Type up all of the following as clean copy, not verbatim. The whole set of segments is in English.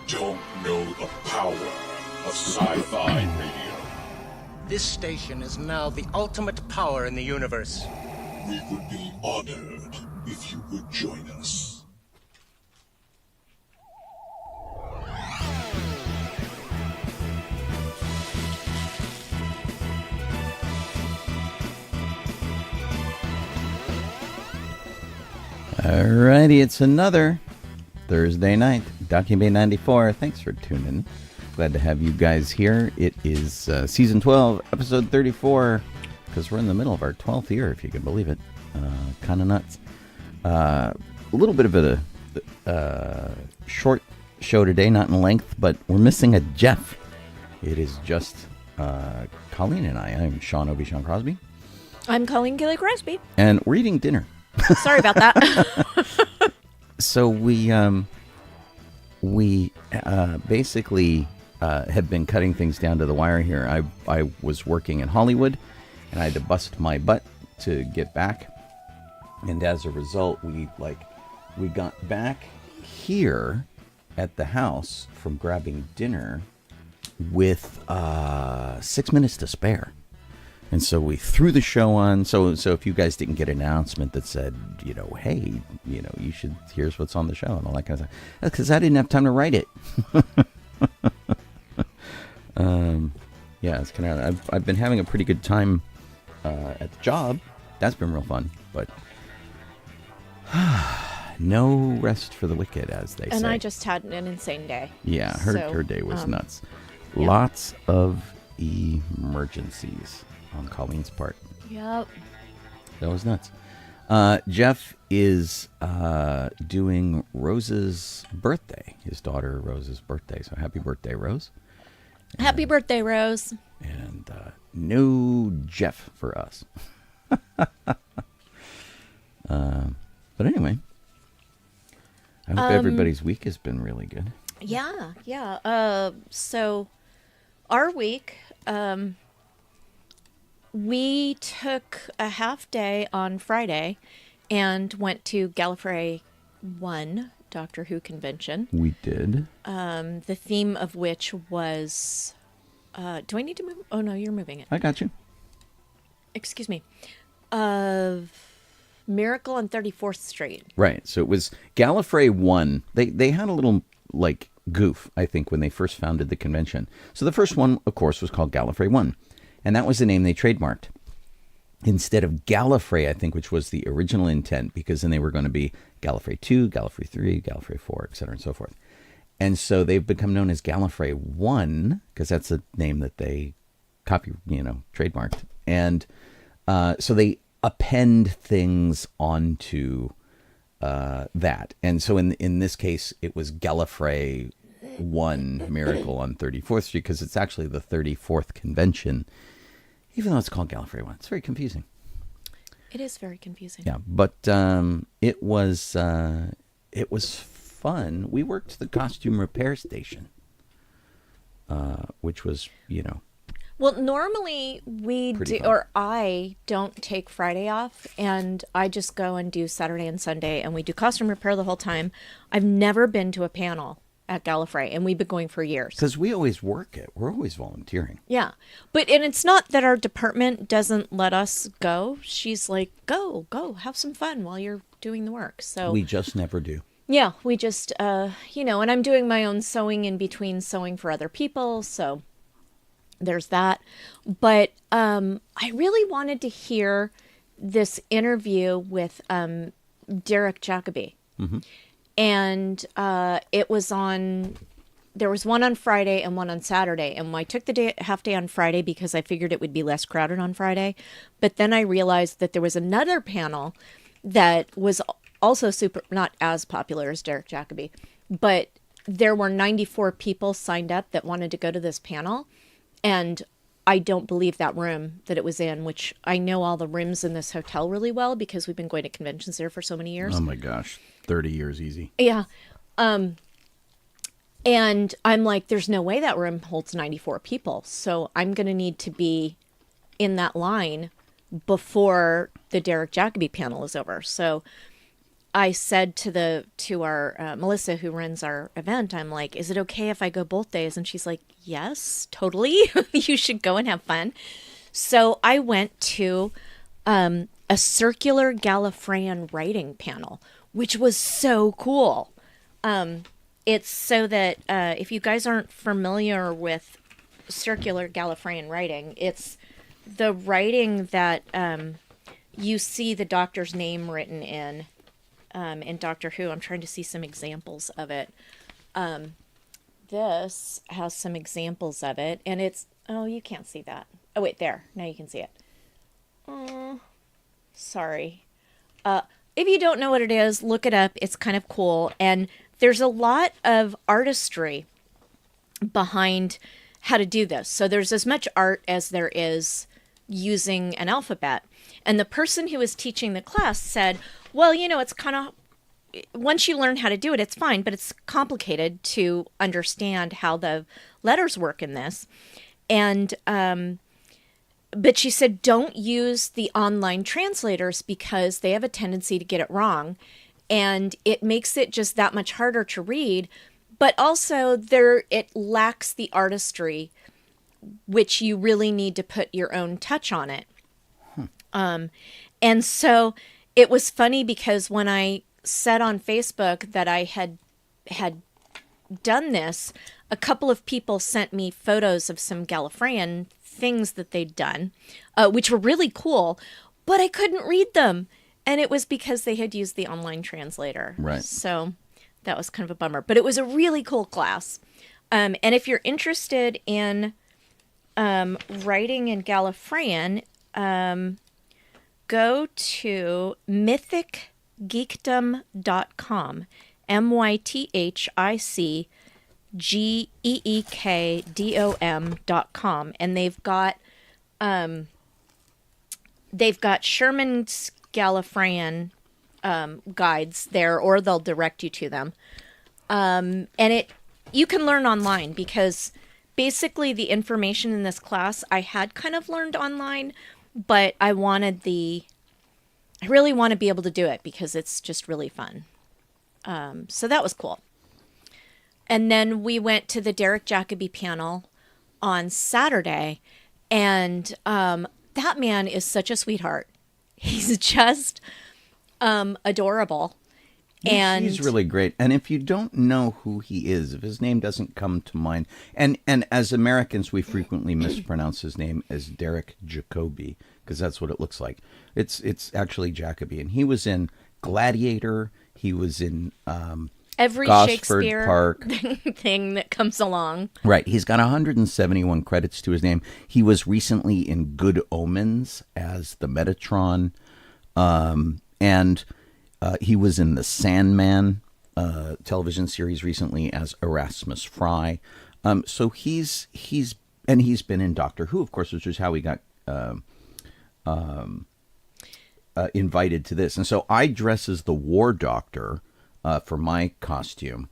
don't know the power of sci-fi radio. This station is now the ultimate power in the universe. We would be honored if you would join us. Alrighty, it's another Thursday night. DB94, thanks for tuning in. Glad to have you guys here. It is season 12, episode 34, because we're in the middle of our 12th year, if you can believe it. Kind of nuts. A little bit of a short show today, not in length, but we're missing a Jeff. It is just Colleen and I. I'm Sean Obi-Shawn Crosby. I'm Colleen Kaylee Crosby. And we're eating dinner. Sorry about that. So we basically have been cutting things down to the wire here. I was working in Hollywood, and I had to bust my butt to get back. And as a result, we got back here at the house from grabbing dinner with 6 minutes to spare. And so we threw the show on. So if you guys didn't get an announcement that said, hey, you should, here's what's on the show and all that kind of stuff. That's because I didn't have time to write it. Yeah, it's kind of, I've been having a pretty good time at the job. That's been real fun, but no rest for the wicked, as they say. And I just had an insane day. Yeah, her day was nuts. Yeah. Lots of emergencies on Colleen's part. Yep. That was nuts. Jeff is doing Rose's birthday, his daughter Rose's birthday. So happy birthday, Rose. Happy birthday, Rose. And no Jeff for us. But anyway, I hope everybody's week has been really good. Yeah. So our week, we took a half day on Friday and went to Gallifrey 1 Doctor Who convention. We did. The theme of which was, do I need to move? Oh no, you're moving it. I got you. Excuse me. Miracle on 34th Street. Right. So it was Gallifrey 1. They had a little goof, I think, when they first founded the convention. So the first one, of course, was called Gallifrey 1. And that was the name they trademarked. Instead of Gallifrey, I think, which was the original intent, because then they were going to be Gallifrey 2, Gallifrey 3, Gallifrey 4, etc., and so forth. And so they've become known as Gallifrey 1, because that's the name that they trademarked. And so they append things onto that. And so in this case, it was Gallifrey 1 Miracle on 34th Street, because it's actually the 34th convention, even though it's called Gallifrey 1. It's very confusing. It is very confusing. Yeah, but it was fun. We worked the costume repair station, which was, Well, normally we do, or I don't take Friday off, and I just go and do Saturday and Sunday, and we do costume repair the whole time. I've never been to a panel at Gallifrey, and we've been going for years. Because we always work it. We're always volunteering. Yeah. And it's not that our department doesn't let us go. She's like, go, have some fun while you're doing the work. So we just never do. Yeah, we just, and I'm doing my own sewing in between sewing for other people, so there's that. But I really wanted to hear this interview with Derek Jacobi. Mm-hmm. And it was there was one on Friday and one on Saturday. And I took the half day on Friday because I figured it would be less crowded on Friday. But then I realized that there was another panel that was also not as popular as Derek Jacobi. But there were 94 people signed up that wanted to go to this panel. And I don't believe that room that it was in, which I know all the rooms in this hotel really well because we've been going to conventions there for so many years. Oh my gosh, 30 years easy. Yeah. And I'm like, there's no way that room holds 94 people. So I'm going to need to be in that line before the Derek Jacobi panel is over. So I said to our Melissa, who runs our event, I'm like, is it okay if I go both days? And she's like, yes, totally. You should go and have fun. So I went to a circular Gallifreyan writing panel, which was so cool. It's so that if you guys aren't familiar with circular Gallifreyan writing, it's the writing that you see the Doctor's name written in Doctor Who. I'm trying to see some examples of it. This has some examples of it, and it's, oh, you can't see that. Oh, wait, there. Now you can see it. Oh, sorry. If you don't know what it is, look it up. It's kind of cool, and there's a lot of artistry behind how to do this. So there's as much art as there is using an alphabet. And the person who was teaching the class said, well, it's kind of, once you learn how to do it, it's fine, but it's complicated to understand how the letters work in this. And, but she said, don't use the online translators because they have a tendency to get it wrong. And it makes it just that much harder to read. But also it lacks the artistry, which you really need to put your own touch on it. And so it was funny because when I said on Facebook that I had done this, a couple of people sent me photos of some Gallifreyan things that they'd done, which were really cool, but I couldn't read them. And it was because they had used the online translator. Right. So that was kind of a bummer. But it was a really cool class. And if you're interested in writing in Gallifreyan, go to mythicgeekdom.com, mythicgeekdom.com, and they've got Sherman's Gallifreyan guides there, or they'll direct you to them. And you can learn online because basically the information in this class I had kind of learned online, but I really want to be able to do it because it's just really fun. So that was cool. And then we went to the Derek Jacobi panel on Saturday, and that man is such a sweetheart. He's just adorable. And he's really great. And if you don't know who he is, if his name doesn't come to mind, and as Americans, we frequently mispronounce his name as Derek Jacobi, because that's what it looks like. It's actually Jacobi. And he was in Gladiator. He was in every Gosford Shakespeare Park thing that comes along. Right. He's got 171 credits to his name. He was recently in Good Omens as the Metatron. And he was in the Sandman television series recently as Erasmus Fry. So he's been in Doctor Who, of course, which is how he got invited to this. And so I dress as the War Doctor for my costume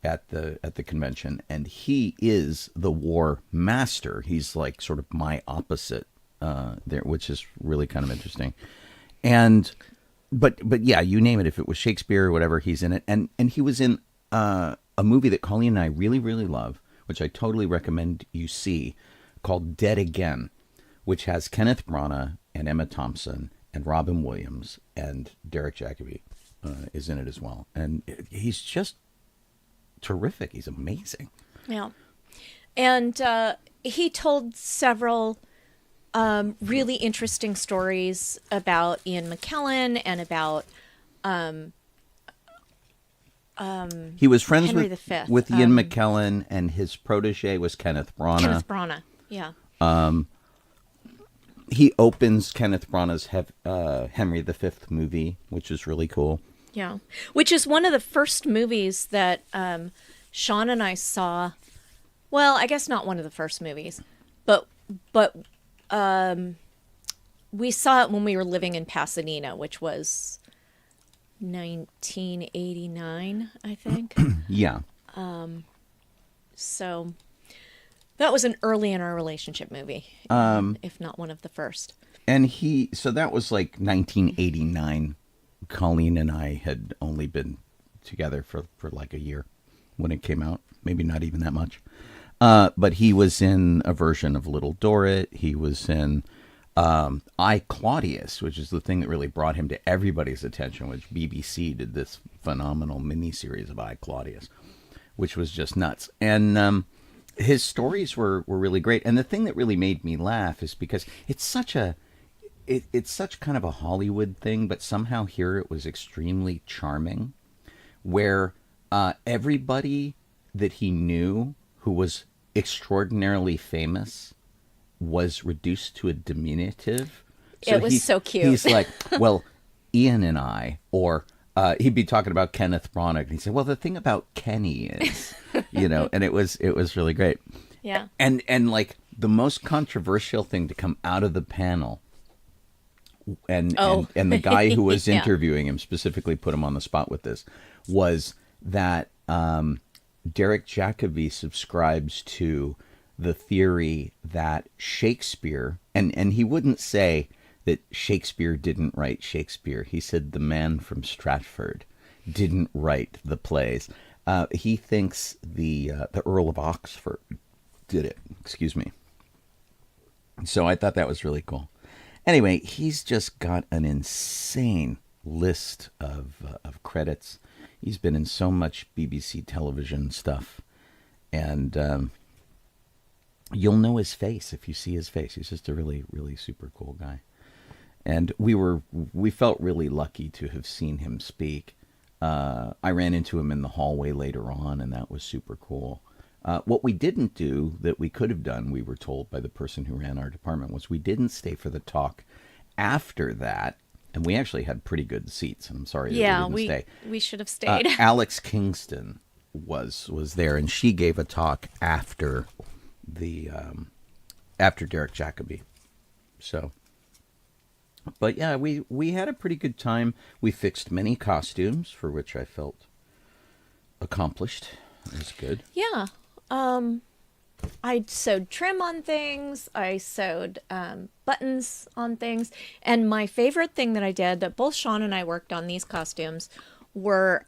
at the convention, and he is the War Master. He's like sort of my opposite there, which is really kind of interesting. And but yeah, you name it. If it was Shakespeare or whatever, he's in it. And he was in a movie that Colleen and I really, really love, which I totally recommend you see, called Dead Again, which has Kenneth Branagh and Emma Thompson and Robin Williams, and Derek Jacobi is in it as well. And he's just terrific. He's amazing. Yeah. And he told several really interesting stories about Ian McKellen and about he was friends Henry with Ian McKellen, and his protege was Kenneth Branagh. Kenneth Branagh, yeah. He opens Kenneth Branagh's Henry V movie, which is really cool. Yeah, which is one of the first movies that Sean and I saw. Well, I guess not one of the first movies, but we saw it when we were living in Pasadena, which was 1989, I think. Yeah. So that was an early in our relationship movie, if not one of the first. And so that was like 1989 Colleen and I had only been together for like a year when it came out. Maybe not even that much. But he was in a version of Little Dorrit. He was in I, Claudius, which is the thing that really brought him to everybody's attention, which BBC did this phenomenal miniseries of I, Claudius, which was just nuts. And his stories were really great. And the thing that really made me laugh is because it's such kind of a Hollywood thing, but somehow here it was extremely charming, where everybody that he knew who was extraordinarily famous was reduced to a diminutive. It was so cute. He's like, well, Ian and I, or he'd be talking about Kenneth Branagh, and he'd say, well, the thing about Kenny is, and it was really great. Yeah. And like the most controversial thing to come out of the panel, and the guy who was interviewing him specifically put him on the spot with this, was that Derek Jacobi subscribes to the theory that Shakespeare, and he wouldn't say that Shakespeare didn't write Shakespeare. He said the man from Stratford didn't write the plays. He thinks the Earl of Oxford did it. Excuse me. So I thought that was really cool. Anyway, he's just got an insane list of credits. He's been in so much BBC television stuff, and you'll know his face if you see his face. He's just a really, really super cool guy. And we felt really lucky to have seen him speak. I ran into him in the hallway later on, and that was super cool. What we didn't do that we could have done, we were told by the person who ran our department, was we didn't stay for the talk after that. And we actually had pretty good seats. I'm sorry that we didn't stay. We should have stayed. Alex Kingston was there, and she gave a talk after Derek Jacobi. So, but yeah, we had a pretty good time. We fixed many costumes, for which I felt accomplished. It was good. Yeah. I sewed trim on things. I sewed buttons on things. And my favorite thing that I did, that both Sean and I worked on these costumes, were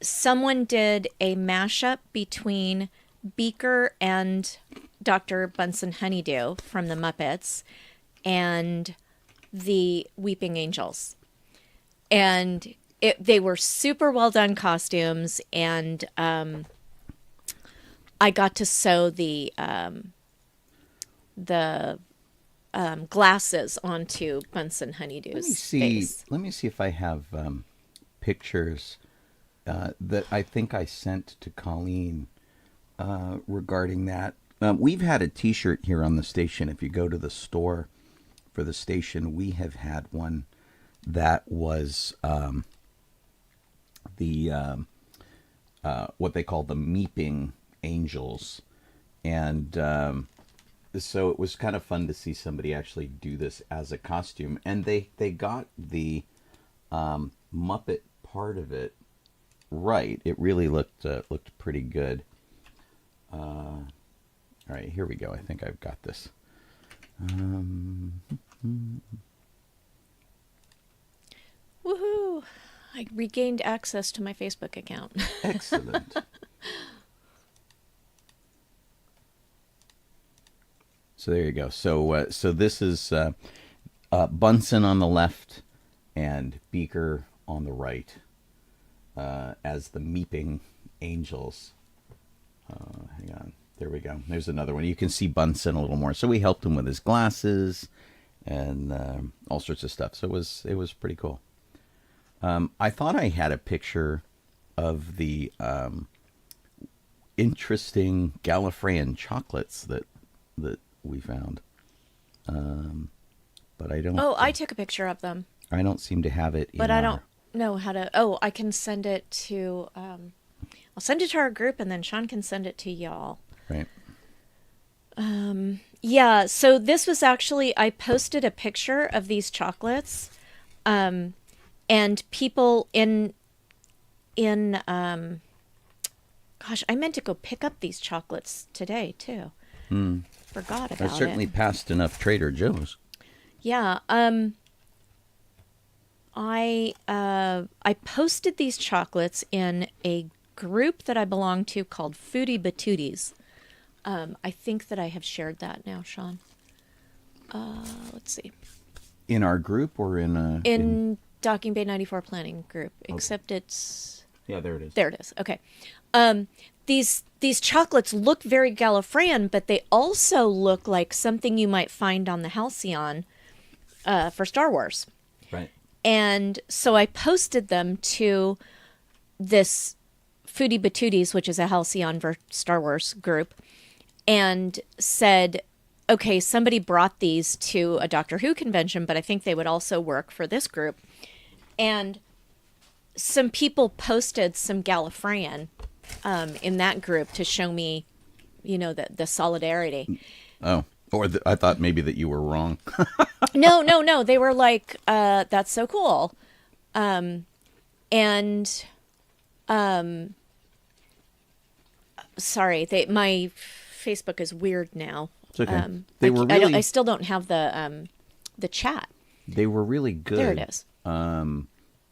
someone did a mashup between Beaker and Dr. Bunsen Honeydew from the Muppets and the Weeping Angels. And they were super well done costumes, and I got to sew the glasses onto Bunsen Honeydew's face. Let me see if I have pictures that I think I sent to Colleen regarding that. We've had a T-shirt here on the station. If you go to the store for the station, we have had one that was what they call the Meeping Angels, and so it was kind of fun to see somebody actually do this as a costume, and they got the Muppet part of it right. It really looked pretty good. All right, here we go. I think I've got this. Woohoo! I regained access to my Facebook account. Excellent. So there you go. So this is Bunsen on the left and Beaker on the right as the Meeping Angels. Hang on. There we go. There's another one. You can see Bunsen a little more. So we helped him with his glasses and all sorts of stuff. So it was pretty cool. I thought I had a picture of the interesting Gallifreyan chocolates that we found, but I don't. Oh, I took a picture of them. I don't seem to have it. But I don't know how to. Oh, I can send it to. I'll send it to our group, and then Sean can send it to y'all. Right. Yeah. So this was actually, I posted a picture of these chocolates, and people in gosh, I meant to go pick up these chocolates today too. Forgot about it. I certainly passed enough Trader Joe's. Yeah. I posted these chocolates in a group that I belong to called Foodie Batooties. I think that I have shared that now, Sean. Let's see. In our group or in Docking Bay 94 planning group, except it's... Yeah, there it is. There it is. Okay. These chocolates look very Gallifreyan, but they also look like something you might find on the Halcyon for Star Wars. Right. And so I posted them to this Foodie Batooties, which is a Halcyon for Star Wars group, and said, okay, somebody brought these to a Doctor Who convention, but I think they would also work for this group. And some people posted some Gallifreyan in that group to show me, the solidarity. Oh, or I thought maybe that you were wrong. No. They were like, that's so cool. Sorry, my Facebook is weird now. It's okay. I still don't have the chat. They were really good. There it is.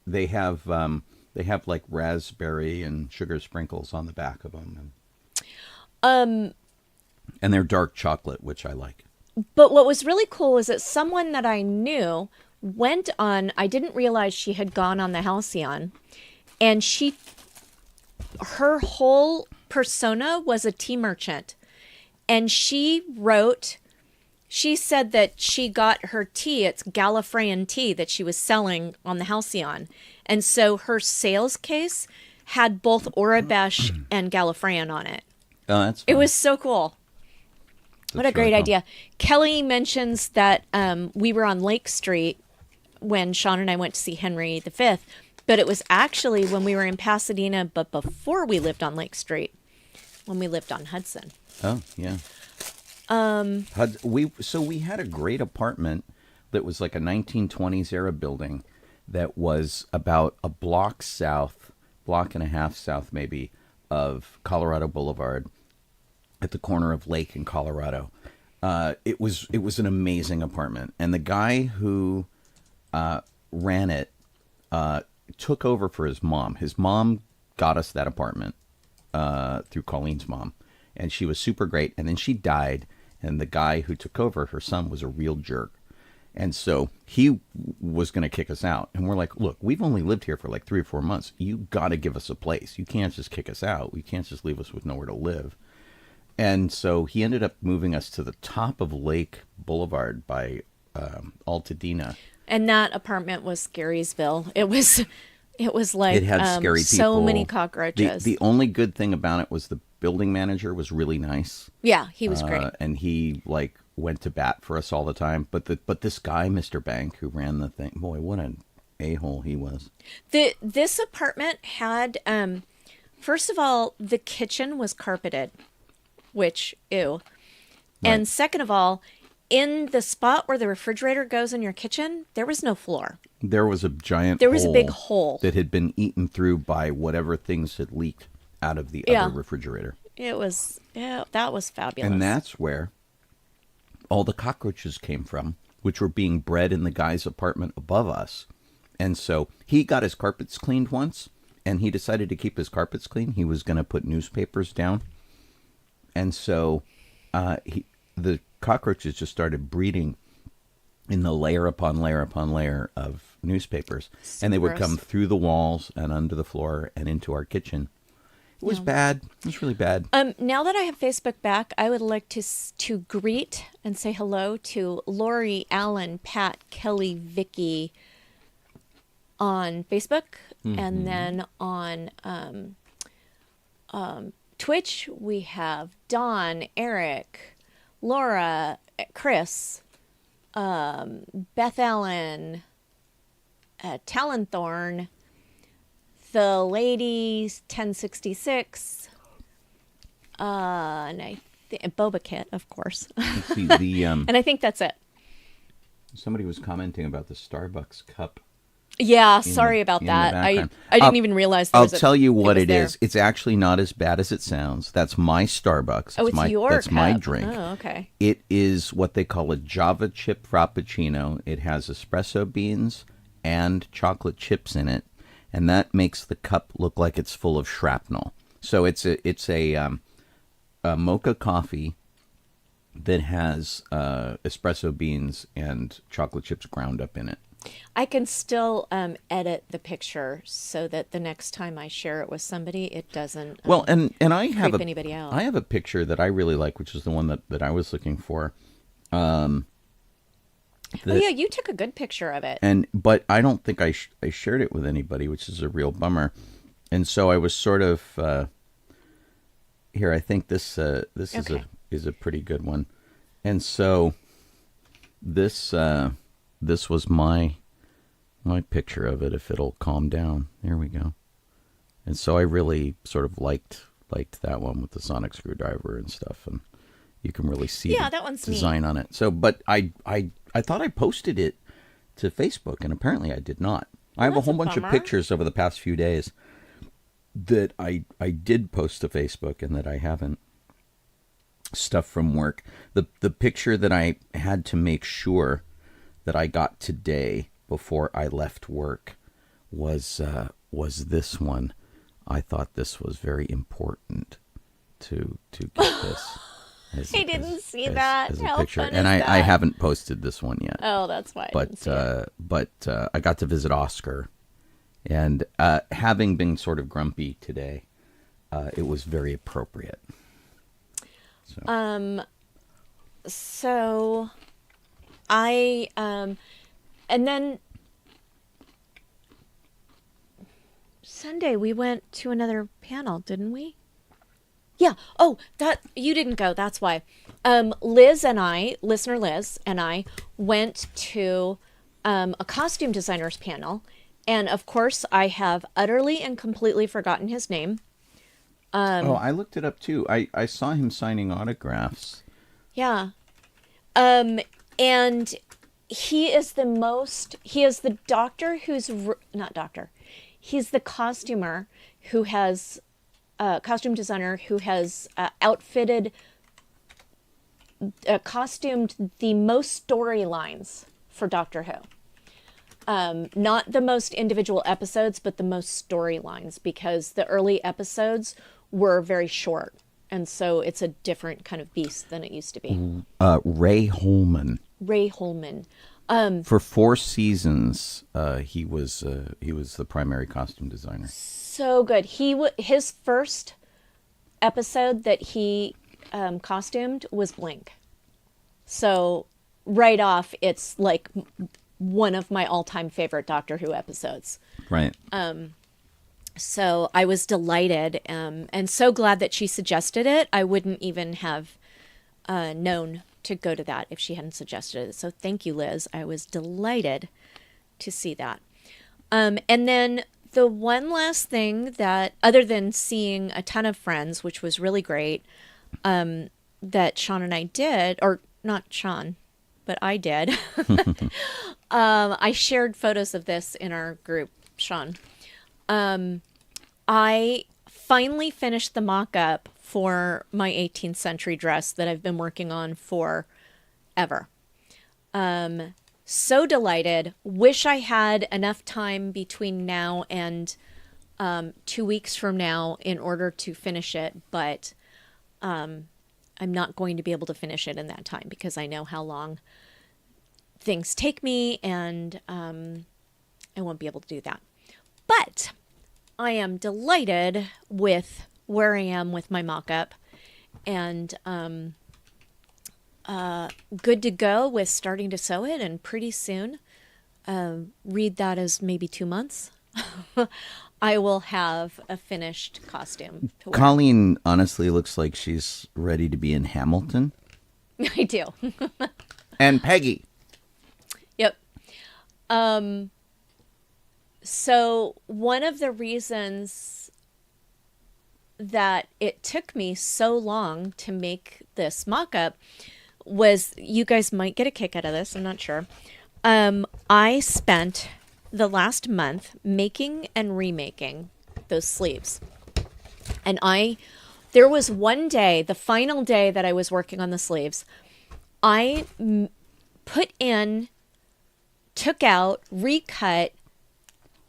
They have like raspberry and sugar sprinkles on the back of them. And they're dark chocolate, which I like. But what was really cool was that someone that I knew went on, I didn't realize she had gone on the Halcyon, and her whole persona was a tea merchant. And she said that she got her tea, it's Gallifreyan tea that she was selling on the Halcyon. And so her sales case had both Aurebesh and Gallifreyan on it. Oh, that's fun. It was so cool. What a great idea. Kelly mentions that we were on Lake Street when Sean and I went to see Henry V, but it was actually when we were in Pasadena, but before we lived on Lake Street, when we lived on Hudson. Oh, yeah. We had a great apartment that was like a 1920s era building that was about a block and a half south maybe of Colorado Boulevard at the corner of Lake and Colorado. It was an amazing apartment, and the guy who ran it took over for his mom. His mom got us that apartment through Colleen's mom, and she was super great. And then she died, and the guy who took over, her son, was a real jerk. And so he was going to kick us out. And we're like, look, we've only lived here for like 3 or 4 months. You got to give us a place. You can't just kick us out. You can't just leave us with nowhere to live. And so he ended up moving us to the top of Lake Boulevard by Altadena. And that apartment was Scarysville. It was like it had scary people. So many cockroaches. The only good thing about it was the building manager was really nice. Yeah, he was great. And he went to bat for us all the time. But this guy, Mr. Bank, who ran the thing, boy, what an a-hole he was. This apartment had, first of all, the kitchen was carpeted, which, ew. Right. And second of all, in the spot where the refrigerator goes in your kitchen, there was no floor. There was a giant There was a big hole. That had been eaten through by whatever things had leaked out of the other refrigerator. That was fabulous. And that's where all the cockroaches came from, which were being bred in the guy's apartment above us. And so he got his carpets cleaned once, and he decided to keep his carpets clean. He was going to put newspapers down. And so the cockroaches just started breeding in the layer upon layer upon layer of newspapers. And they would come through the walls and under the floor and into our kitchen. It was bad. It was really bad. Now that I have Facebook back, I would like to greet and say hello to Lori, Alan, Pat, Kelly, Vicky on Facebook. Mm-hmm. And then on Twitch, we have Dawn, Eric, Laura, Chris, Beth Ellen, Talonthorn, the ladies 1066, and Boba-Kit, of course. And I think that's it. Somebody was commenting about the Starbucks cup. Yeah, sorry about that. I didn't even realize there was I'll tell you what it is. It's actually not as bad as it sounds. That's my Starbucks. Oh, it's your That's cup. my drink. Oh, okay. It is what they call a Java chip Frappuccino. It has espresso beans and chocolate chips in it, and that makes the cup look like it's full of shrapnel. So it's a mocha coffee that has espresso beans and chocolate chips ground up in it. I can still edit the picture so that the next time I share it with somebody, it doesn't and I have creep anybody out. I have a picture that I really like, which is the one that I was looking for. Oh yeah, you took a good picture of it. But I don't think I shared it with anybody, which is a real bummer. And so I was sort of here. I think this is a pretty good one. And so this was my picture of it. If it'll calm down, there we go. And so I really sort of liked that one with the sonic screwdriver and stuff, and you can really see that one's design neat on it. So, but I thought I posted it to Facebook, and apparently I did not. I have a whole bunch of pictures over the past few days that I did post to Facebook and that I haven't. Stuff from work. The picture that I had to make sure that I got today before I left work was this one. I thought this was very important to get this. I didn't see that. As a How picture. fun And is I that? haven't posted this one yet. Oh, that's why. But I got to visit Oscar, and having been sort of grumpy today, it was very appropriate. So I and then Sunday we went to another panel, didn't we? Yeah. Oh, that you didn't go. That's why. Listener Liz and I went to a costume designers panel, and of course I have utterly and completely forgotten his name. I looked it up too. I saw him signing autographs. Yeah. And he is the doctor who's, not doctor, he's the costumer who has, costume designer who has costumed the most storylines for Doctor Who. Not the most individual episodes, but the most storylines, because the early episodes were very short. And so it's a different kind of beast than it used to be. Ray Holman. For 4 seasons, he was the primary costume designer. So good. His first episode that he costumed was Blink. So right off, it's like one of my all-time favorite Doctor Who episodes. Right. So I was delighted and so glad that she suggested it. I wouldn't even have known to go to that if she hadn't suggested it. So thank you, Liz. I was delighted to see that. And then the one last thing that, other than seeing a ton of friends, which was really great, that Sean and I did, or not Sean, but I did. I shared photos of this in our group, Sean. I finally finished the mock-up for my 18th century dress that I've been working on forever. So delighted. Wish I had enough time between now and 2 weeks from now in order to finish it, but I'm not going to be able to finish it in that time because I know how long things take me, and I won't be able to do that. But I am delighted with where I am with my mock-up, and good to go with starting to sew it, and pretty soon, read that as maybe 2 months, I will have a finished costume to wear. Colleen honestly looks like she's ready to be in Hamilton. I do. And Peggy. Yep. So one of the reasons that it took me so long to make this mock-up was, you guys might get a kick out of this, I'm not sure. I spent the last month making and remaking those sleeves. And there was one day, the final day that I was working on the sleeves, I put in took out, recut,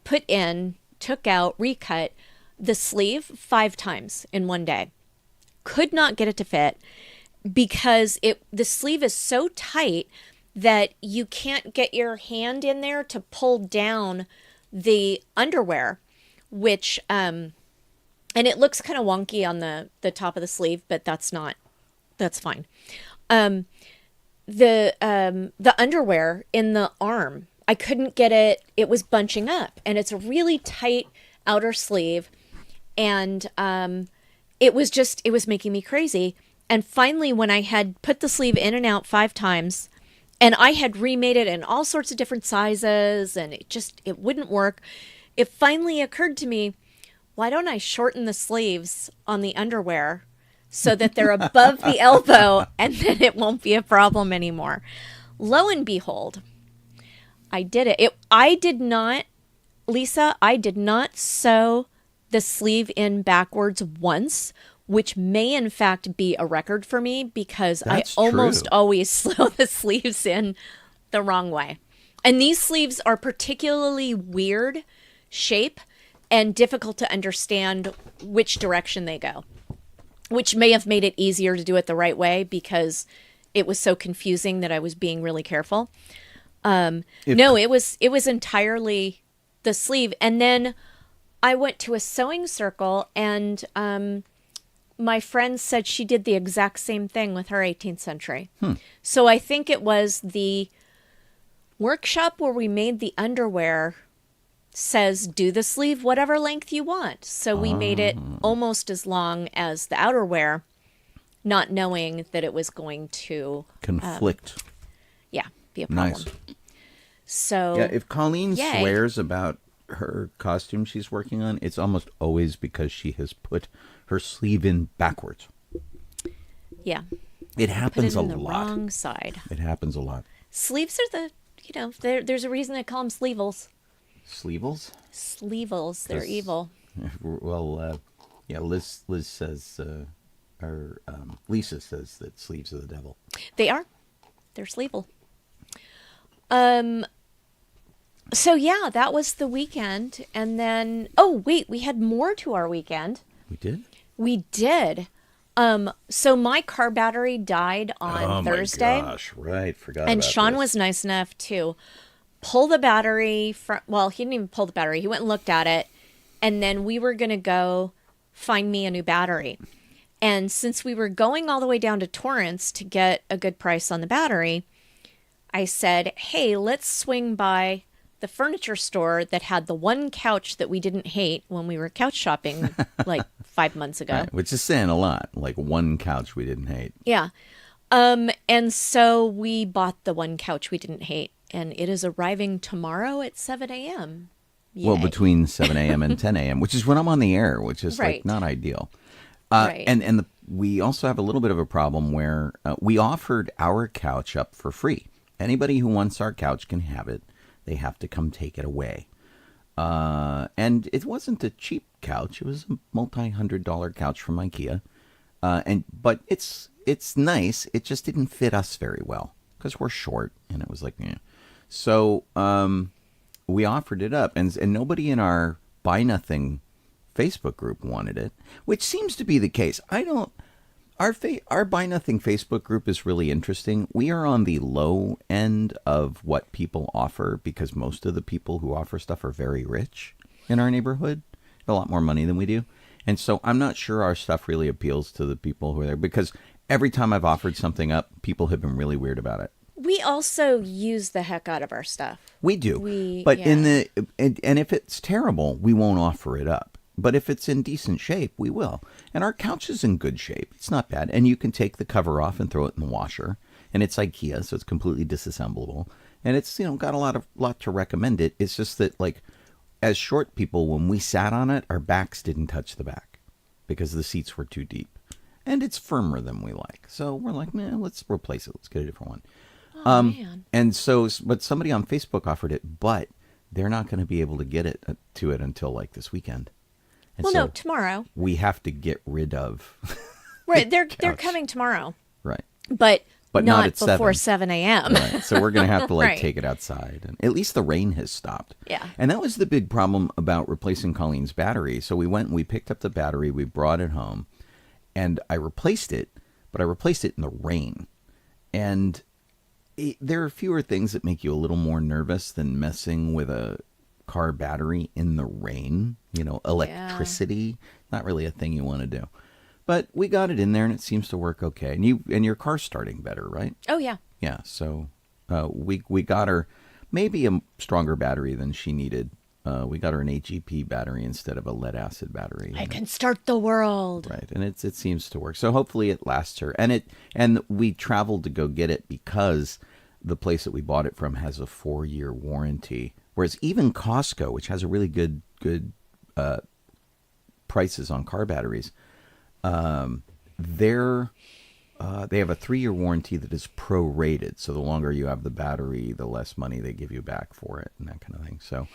put in, took out, recut the sleeve 5 times in one day. Could not get it to fit because the sleeve is so tight that you can't get your hand in there to pull down the underwear, which and it looks kind of wonky on the top of the sleeve, but that's fine. The underwear in the arm, I couldn't get it. It was bunching up, and it's a really tight outer sleeve, and it was making me crazy. And finally, when I had put the sleeve in and out 5 times, and I had remade it in all sorts of different sizes, and it wouldn't work, it finally occurred to me, why don't I shorten the sleeves on the underwear so that they're above the elbow, and then it won't be a problem anymore? Lo and behold, I did it. I did not sew the sleeve in backwards once, which may in fact be a record for me because That's I almost true. always sew the sleeves in the wrong way. And these sleeves are particularly weird shape and difficult to understand which direction they go, which may have made it easier to do it the right way because it was so confusing that I was being really careful. No, it was entirely the sleeve. And then I went to a sewing circle, and my friend said she did the exact same thing with her 18th century. So I think it was the workshop where we made the underwear says do the sleeve whatever length you want. So we made it almost as long as the outerwear, not knowing that it was going to Conflict. be a problem. Nice. So Yeah, if Colleen yay. swears about her costume she's working on, it's almost always because she has put her sleeve in backwards. Yeah. It Put happens it a in the lot. wrong side. It happens a lot. Sleeves are there's a reason they call them sleevels. Sleevels? Sleevels, they're 'Cause- evil. Well, yeah, Liz says, or Lisa says that sleeves are the devil. They are. They're sleevel. So yeah, that was the weekend. And then, oh wait, we had more to our weekend. We did? We did. So my car battery died on Thursday. Oh my gosh, right, forgot And about Sean this. was nice enough to pull the battery from, well, he didn't even pull the battery. He went and looked at it. And then we were going to go find me a new battery. And since we were going all the way down to Torrance to get a good price on the battery, I said, hey, let's swing by the furniture store that had the one couch that we didn't hate when we were couch shopping like 5 months ago. Right, which is saying a lot. Like one couch we didn't hate. Yeah. And so we bought the one couch we didn't hate, and it is arriving tomorrow at 7 a.m. Well, Yay. between 7 a.m. and 10 a.m., which is when I'm on the air, which is Right. like not ideal. Right. And we also have a little bit of a problem where we offered our couch up for free. Anybody who wants our couch can have it. They have to come take it away. And it wasn't a cheap couch. It was a multi-$100 couch from IKEA. But it's nice. It just didn't fit us very well because we're short, and it was like, eh. So we offered it up, and nobody in our Buy Nothing Facebook group wanted it, which seems to be the case. Our Buy Nothing Facebook group is really interesting. We are on the low end of what people offer because most of the people who offer stuff are very rich in our neighborhood, have a lot more money than we do. And so I'm not sure our stuff really appeals to the people who are there because every time I've offered something up, people have been really weird about it. We also use the heck out of our stuff. We do. But yeah. and if it's terrible, we won't offer it up. But if it's in decent shape, we will. And our couch is in good shape. It's not bad. And you can take the cover off and throw it in the washer. And it's IKEA, so it's completely disassemblable. And it's, got a lot to recommend it. It's just that, like, as short people, when we sat on it, our backs didn't touch the back because the seats were too deep. And it's firmer than we like. So we're like, man, let's replace it. Let's get a different one. Oh, man. And so, but somebody on Facebook offered it, but they're not going to be able to get it to it until like this weekend. And Well, so no, tomorrow. we have to get rid of. Right, they're couch. coming tomorrow. Right. But but not at before 7. 7 a.m. Right. So we're going to have to Right. take it outside. And at least the rain has stopped. Yeah. And that was the big problem about replacing Colleen's battery. So we went and we picked up the battery, we brought it home, and I replaced it, but I replaced it in the rain. And there are fewer things that make you a little more nervous than messing with a car battery in the rain. Electricity, not really a thing you want to do. But we got it in there, and it seems to work okay. And your car's starting better, right? Oh, yeah. Yeah. So we got her maybe a stronger battery than she needed. We got her an AGP battery instead of a lead acid battery. I can start the world. Right, and it seems to work. So hopefully it lasts her. And we traveled to go get it because the place that we bought it from has a 4-year warranty. Whereas even Costco, which has a really good prices on car batteries, they have a 3-year warranty that is prorated. So the longer you have the battery, the less money they give you back for it, and that kind of thing. So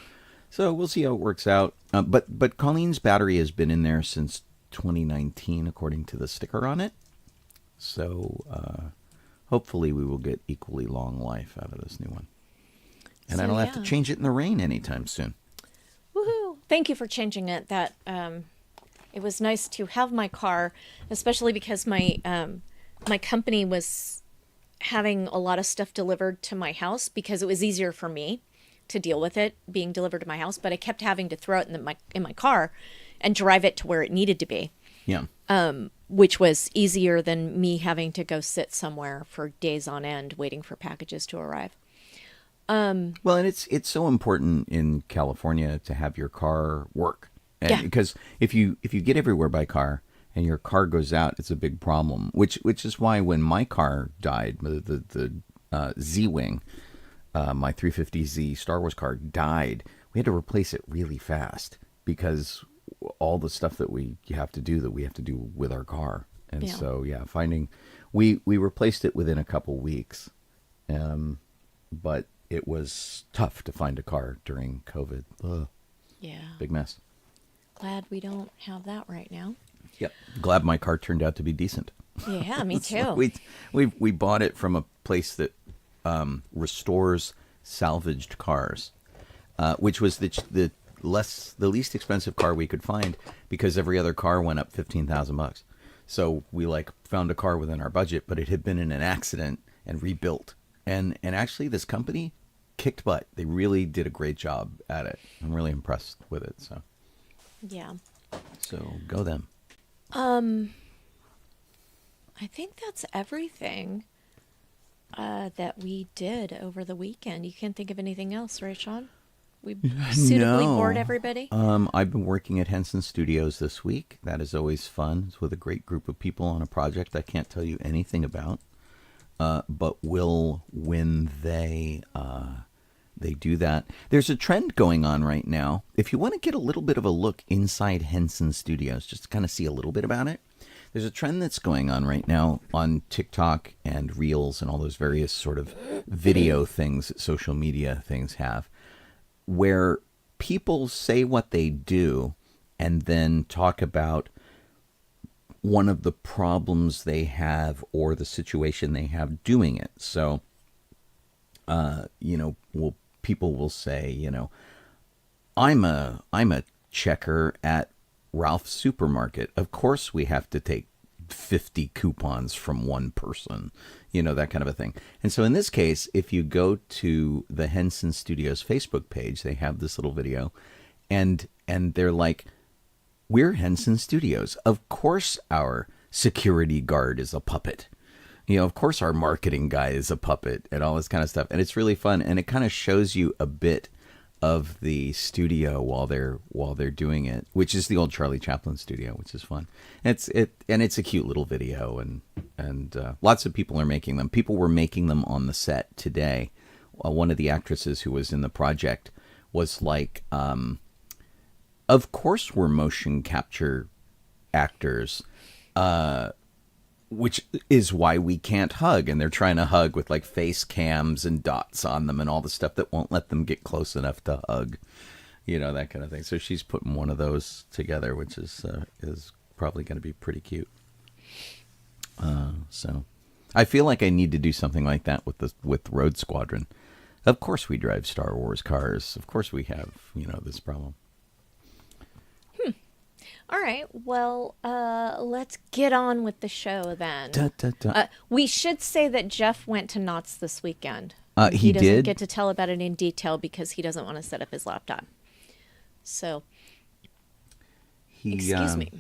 we'll see how it works out. But Colleen's battery has been in there since 2019, according to the sticker on it. So hopefully we will get equally long life out of this new one. And I don't have to change it in the rain anytime soon. Woohoo! Thank you for changing it. That it was nice to have my car, especially because my company was having a lot of stuff delivered to my house because it was easier for me to deal with it being delivered to my house. But I kept having to throw it in my car and drive it to where it needed to be. Yeah. Which was easier than me having to go sit somewhere for days on end waiting for packages to arrive. Well, and it's so important in California to have your car work. And because if you get everywhere by car and your car goes out, it's a big problem. Which is why when my car died, the Z-Wing, my 350Z Star Wars car died, we had to replace it really fast because all the stuff that we have to do with our car. And so we replaced it within a couple weeks. But it was tough to find a car during COVID. Ugh. Yeah. Big mess. Glad we don't have that right now. Yep. Glad my car turned out to be decent. Yeah, me too. We bought it from a place that restores salvaged cars, which was the least expensive car we could find because every other car went up $15,000. So we found a car within our budget, but it had been in an accident and rebuilt. And actually this company kicked butt. They really did a great job at it. I'm really impressed with it. So yeah. So go them. I think that's everything that we did over the weekend. You can't think of anything else, right, Sean? We suitably bored everybody? I've been working at Henson Studios this week. That is always fun. It's with a great group of people on a project I can't tell you anything about. But will when they do that. There's a trend going on right now. If you want to get a little bit of a look inside Henson Studios, just to kind of see a little bit about it, there's a trend that's going on right now on TikTok and Reels and all those various sort of video things that social media things have, where people say what they do and then talk about one of the problems they have or the situation they have doing it. So, people will say, I'm a checker at Ralph's Supermarket. Of course we have to take 50 coupons from one person, that kind of a thing. And so in this case, if you go to the Henson Studios Facebook page, they have this little video and they're like, we're Henson Studios. Of course our security guard is a puppet. Of course our marketing guy is a puppet and all this kind of stuff. And it's really fun. And it kind of shows you a bit of the studio while they're doing it, which is the old Charlie Chaplin studio, which is fun. It's a cute little video and lots of people are making them. People were making them on the set today. One of the actresses who was in the project was like, of course we're motion capture actors, which is why we can't hug. And they're trying to hug with like face cams and dots on them and all the stuff that won't let them get close enough to hug, that kind of thing. So she's putting one of those together, which is probably going to be pretty cute. So I feel like I need to do something like that with Road Squadron. Of course we drive Star Wars cars. Of course we have, this problem. All right. Well, let's get on with the show then. Da, da, da. We should say that Jeff went to Knott's this weekend. He doesn't did? get to tell about it in detail because he doesn't want to set up his laptop. So, excuse me.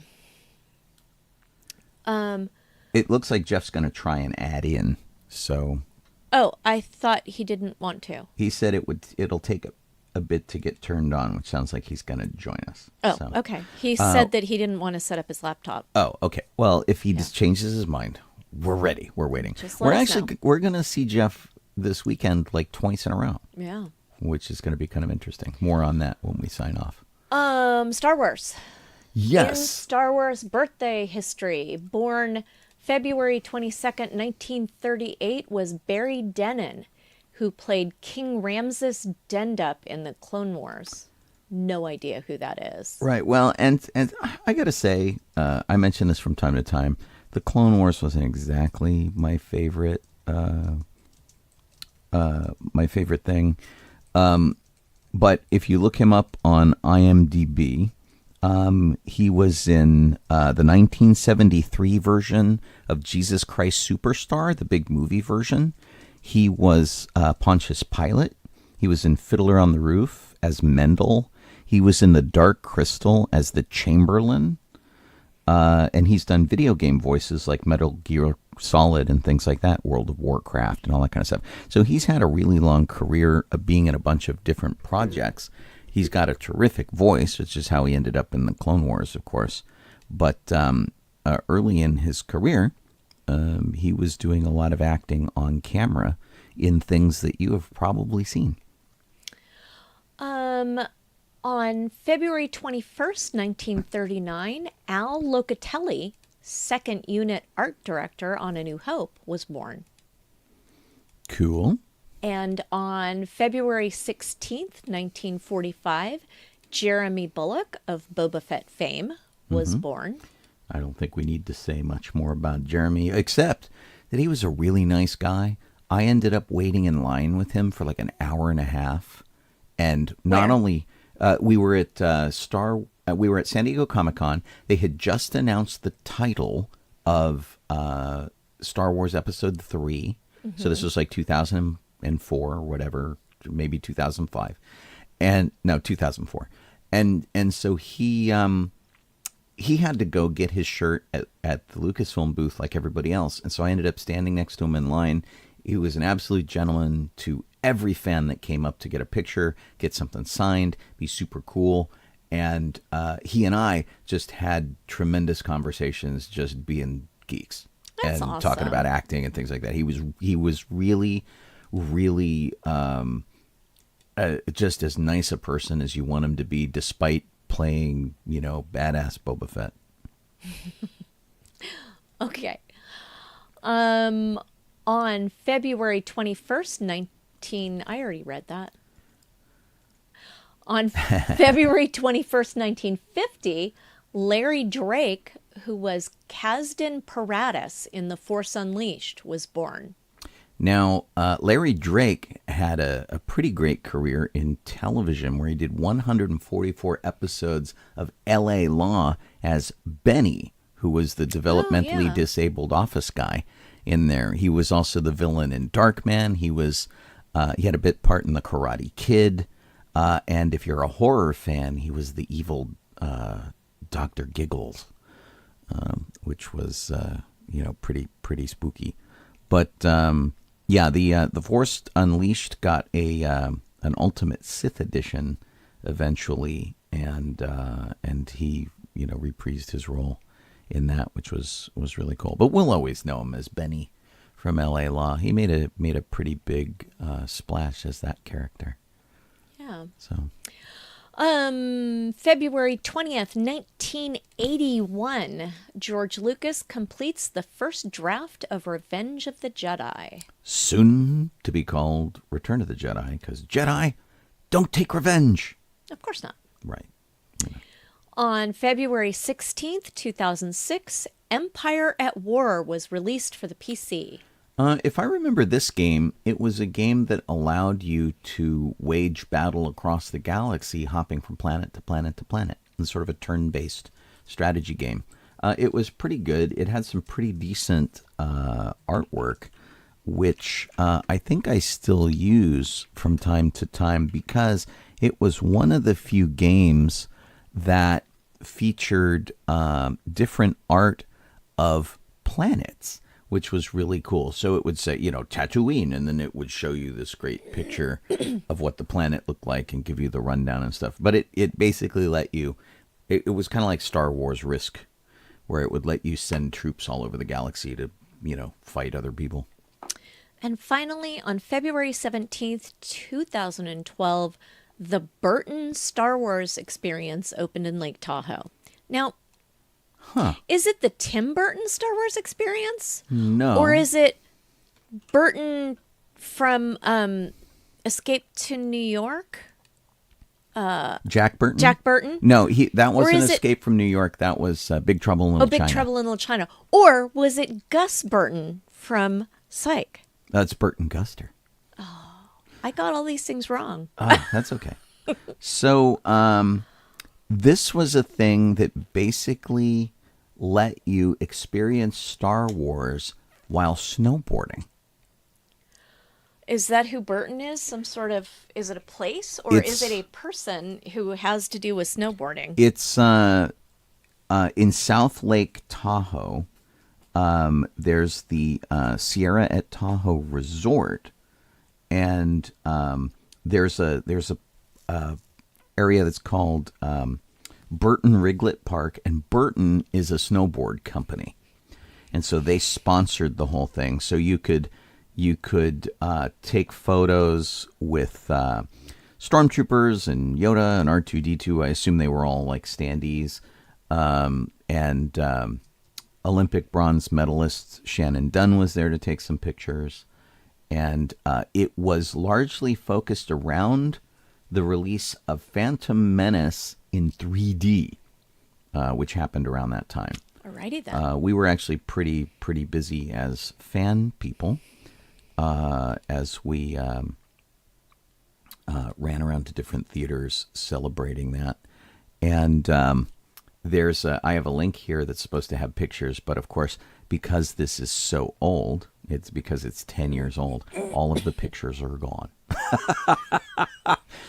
It looks like Jeff's going to try and add in. So Oh, I thought he didn't want to. he said it'll take a bit to get turned on, which sounds like he's going to join us. Oh, So- okay. He said that he didn't want to set up his laptop. Oh, okay. Well, if he just changes his mind, we're ready. We're waiting. Just let us know. We're going to see Jeff this weekend like twice in a row, Yeah. which is going to be kind of interesting. More on that when we sign off. Star Wars. In Yes. Star Wars birthday history, born February 22nd, 1938, was Barry Dennen, who played King Ramses Dendup in the Clone Wars. No idea who that is. Right. Well, and I got to say, I mention this from time to time. The Clone Wars wasn't exactly my favorite thing. But if you look him up on IMDb, he was in the 1973 version of Jesus Christ Superstar, the big movie version. He was Pontius Pilate. He was in Fiddler on the Roof as Mendel. He was in The Dark Crystal as the Chamberlain. And he's done video game voices like Metal Gear Solid and things like that, World of Warcraft and all that kind of stuff. So he's had a really long career of being in a bunch of different projects. He's got a terrific voice, which is how he ended up in the Clone Wars, of course. But early in his career, he was doing a lot of acting on camera in things that you have probably seen. On February 21st, 1939, Al Locatelli, second unit art director on A New Hope, was born. Cool. And on February 16th, 1945, Jeremy Bulloch of Boba Fett fame was born. I don't think we need to say much more about Jeremy, except that he was a really nice guy. I ended up waiting in line with him for like an hour and a half. And not Where? only... we were at San Diego Comic-Con. They had just announced the title of Star Wars Episode 3. So this was like 2004 or whatever, maybe 2005. And no, 2004. And so he had to go get his shirt at the Lucasfilm booth like everybody else. And so I ended up standing next to him in line. He was an absolute gentleman to every fan that came up to get a picture, get something signed, be super cool. And he and I just had tremendous conversations, just being geeks. That's and awesome. talking about acting and things like that. He was really, really just as nice a person as you want him to be, despite playing, badass Boba Fett. Okay. On February 21st, I already read that. On February 21st, 1950, Larry Drake, who was Kazdan Paratus in The Force Unleashed, was born. Now, Larry Drake had a pretty great career in television where he did 144 episodes of L.A. Law as Benny, who was the developmentally disabled office guy in there. He was also the villain in Darkman. He had a bit part in The Karate Kid. And if you're a horror fan, he was the evil Dr. Giggles, which was, pretty spooky. But, the Force Unleashed got an Ultimate Sith edition eventually, and he, reprised his role in that, which was really cool. But we'll always know him as Benny from L.A. Law. He made a pretty big splash as that character. Yeah. So, February 20th, 1981, George Lucas completes the first draft of Revenge of the Jedi. soon to be called Return of the Jedi, because Jedi don't take revenge. Of course not. Right. On February 16th, 2006, Empire at War was released for the PC. If I remember this game, it was a game that allowed you to wage battle across the galaxy, hopping from planet to planet to planet, in sort of a turn-based strategy game. It was pretty good. It had some pretty decent artwork, which I think I still use from time to time because it was one of the few games that featured different art of planets, which was really cool. So it would say, Tatooine, and then it would show you this great picture of what the planet looked like and give you the rundown and stuff. But it basically let you, it was kind of like Star Wars Risk, where it would let you send troops all over the galaxy to, fight other people. And finally, on February 17th, 2012, the Burton Star Wars Experience opened in Lake Tahoe. Now, is it the Tim Burton Star Wars Experience? No. Or is it Burton from Escape to New York? Jack Burton? Jack Burton? No, that wasn't is Escape from New York. That was Big Trouble in Little China. Big Trouble in Little China. Or was it Gus Burton from Psych? That's Burton Guster. I got all these things wrong. That's okay. So, this was a thing that basically let you experience Star Wars while snowboarding. Is that who Burton is? Is it a place or is it a person who has to do with snowboarding? It's in South Lake Tahoe. There's the Sierra at Tahoe Resort, and there's a area that's called Burton Riglet Park, and Burton is a snowboard company, and so they sponsored the whole thing. So you could take photos with stormtroopers and Yoda and R2-D2. I assume they were all like standees, and Olympic bronze medalist Shannon Dunn was there to take some pictures, and it was largely focused around the release of Phantom Menace in 3D, which happened around that time. Alrighty then. We were actually pretty busy as fan people as we ran around to different theaters celebrating that. And I have a link here that's supposed to have pictures, but of course, because this is so old, it's because it's 10 years old, all of the pictures are gone.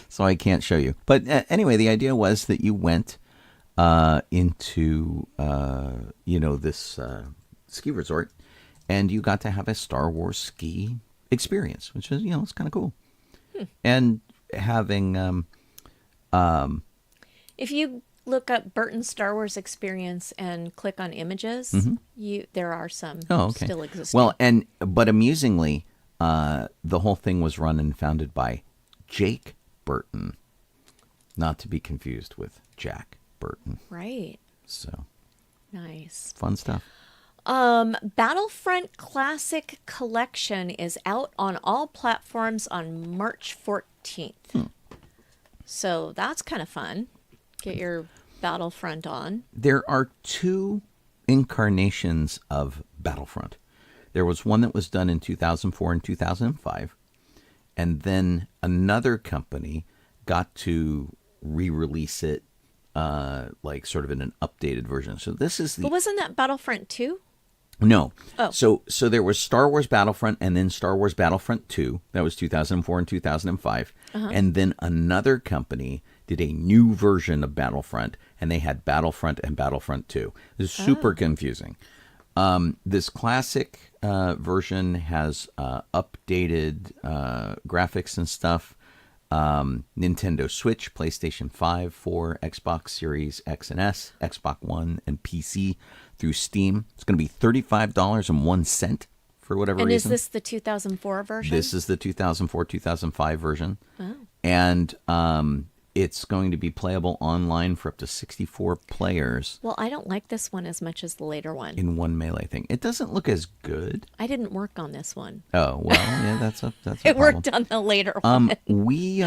So I can't show you. But anyway, the idea was that you went into, this ski resort, and you got to have a Star Wars ski experience, which is, it's kind of cool. And having... if you look up Burton Star Wars Experience and click on images, there are some still existing. Well, but amusingly, the whole thing was run and founded by Jake Burton, not to be confused with Jack Burton. Right. So nice. Fun stuff. Battlefront Classic Collection is out on all platforms on March 14th. So that's kind of fun. Get your Battlefront on. There are two incarnations of Battlefront. There was one that was done in 2004 and 2005, and then another company got to re-release it, like sort of in an updated version. So this is the. But wasn't that Battlefront 2? No. Oh. So there was Star Wars Battlefront and then Star Wars Battlefront 2. That was 2004 and 2005. And then another company did a new version of Battlefront, and they had Battlefront and Battlefront 2. It was super confusing. This classic version has updated graphics and stuff. Nintendo Switch, PlayStation 5, 4, Xbox Series X and S, Xbox One, and PC through Steam. It's going to be $35.01 for whatever reason. And is this the 2004 version? This is the 2004-2005 version. Oh. And it's going to be playable online for up to 64 players. Well, I don't like this one as much as the later one. In one melee thing. It doesn't look as good. I didn't work on this one. Oh, well, yeah, that's a It problem. worked on the later one. We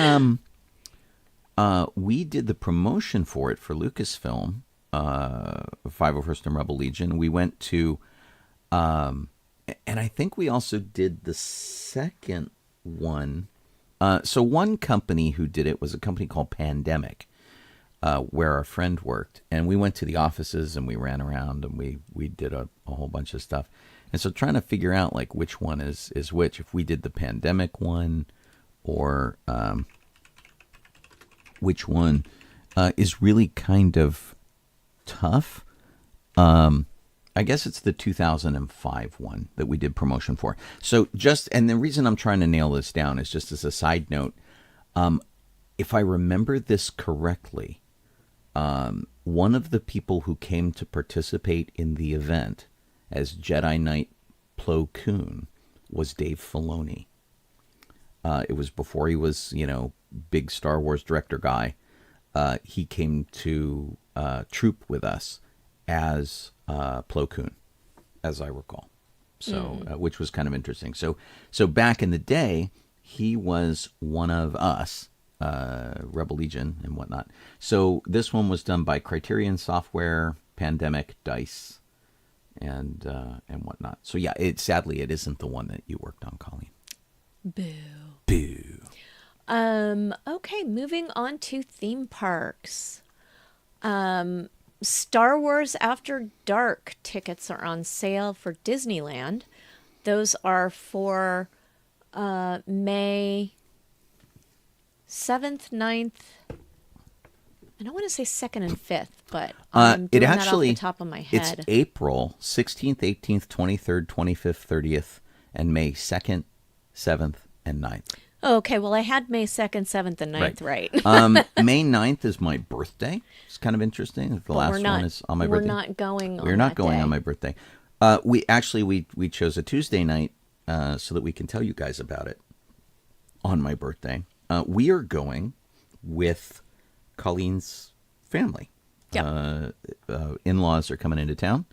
did the promotion for it for Lucasfilm, 501st and Rebel Legion. We went to, and And I think we also did the second one. So one company who did it was a company called Pandemic, where our friend worked. And we went to the offices and we ran around and we did a whole bunch of stuff. And so trying to figure out like which one is which, if we did the Pandemic one or which one is really kind of tough. I guess it's the 2005 one that we did promotion for. So and the reason I'm trying to nail this down is just as a side note. If I remember this correctly, one of the people who came to participate in the event as Jedi Knight Plo Koon was Dave Filoni. It was before he was, big Star Wars director guy. He came to troop with us as Plo Koon, as I recall. So, which was kind of interesting. So back in the day, he was one of us, Rebel Legion and whatnot. So this one was done by Criterion Software, Pandemic, DICE, and whatnot. So yeah, sadly it isn't the one that you worked on, Colleen. Boo. Okay, moving on to theme parks. Star Wars After Dark tickets are on sale for Disneyland. Those are for May 7th, 9th. I don't want to say 2nd and 5th, but I'm doing that off the top of my head. It's April 16th, 18th, 23rd, 25th, 30th, and May 2nd, 7th, and 9th. Okay, well, I had May 2nd, 7th, and 9th right. May 9th is my birthday. It's kind of interesting. The last one is on my birthday. We're not going on We're not going day. on my birthday. We chose a Tuesday night so that we can tell you guys about it on my birthday. We are going with Colleen's family. Yep. In-laws are coming into town.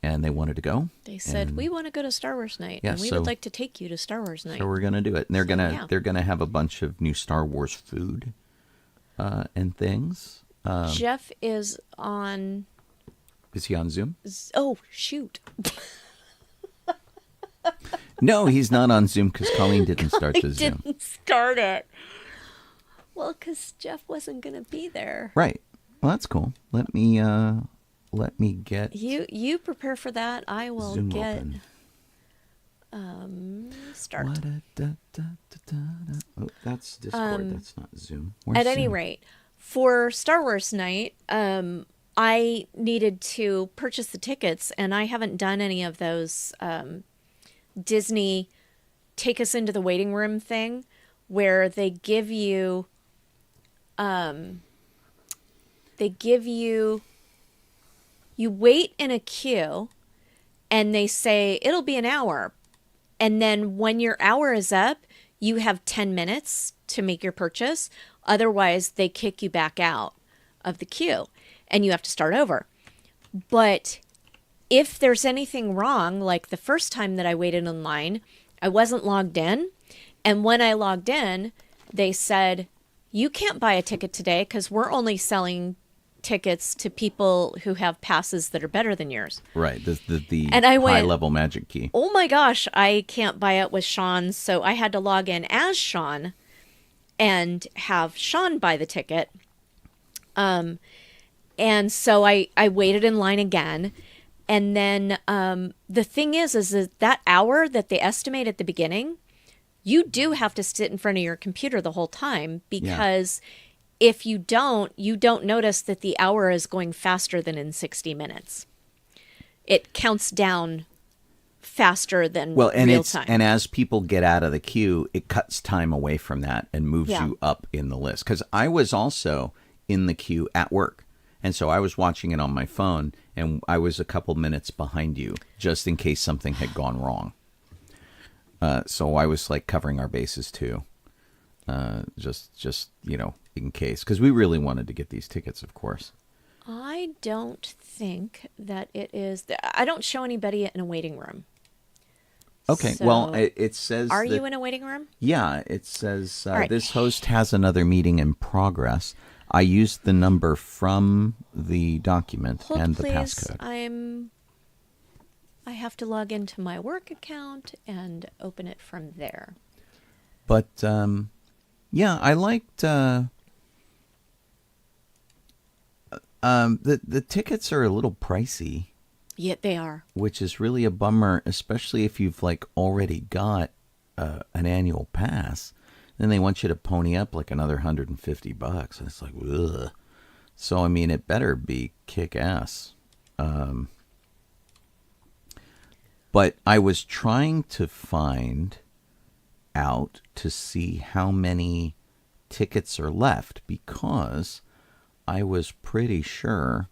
And they wanted to go. They said, we want to go to Star Wars night, yeah, and we would like to take you to Star Wars night. So we're going to do it. And they're gonna have a bunch of new Star Wars food and things. Jeff is on... Is he on Zoom? Oh, shoot. No, he's not on Zoom because Colleen didn't start the Zoom. I didn't start it. Well, because Jeff wasn't going to be there. Right. Well, that's cool. Let me get you prepare for that. I will Zoom get open. Start. Oh, that's Discord. That's not Zoom. At any rate, for Star Wars night, I needed to purchase the tickets, and I haven't done any of those Disney take us into the waiting room thing, where they give you you wait in a queue, and they say it'll be an hour. And then when your hour is up, you have 10 minutes to make your purchase. Otherwise, they kick you back out of the queue and you have to start over. But if there's anything wrong, like the first time that I waited in line, I wasn't logged in. And when I logged in, they said, you can't buy a ticket today because we're only selling tickets to people who have passes that are better than yours. Right. The and I went, high-level magic key. Oh my gosh, I can't buy it with Sean, so I had to log in as Sean and have Sean buy the ticket. And so I waited in line again. And then the thing is that hour that they estimate at the beginning, you do have to sit in front of your computer the whole time because if you don't notice that the hour is going faster than in 60 minutes. It counts down faster than real time. And as people get out of the queue, it cuts time away from that and moves you up in the list. Because I was also in the queue at work. And so I was watching it on my phone, and I was a couple minutes behind you, just in case something had gone wrong. So I was like covering our bases too. Just in case, because we really wanted to get these tickets, of course. I don't think that it is. I don't show anybody in a waiting room. Okay, so, well, it says. Are you in a waiting room? Yeah, it says right. This host has another meeting in progress. I used the number from the document and the passcode. I have to log into my work account and open it from there. But yeah, I liked the tickets are a little pricey. Yeah, they are. Which is really a bummer, especially if you've like already got an annual pass. Then they want you to pony up like another $150, and it's like, ugh. So I mean, it better be kick ass. But I was trying to find out to see how many tickets are left, because I was pretty sure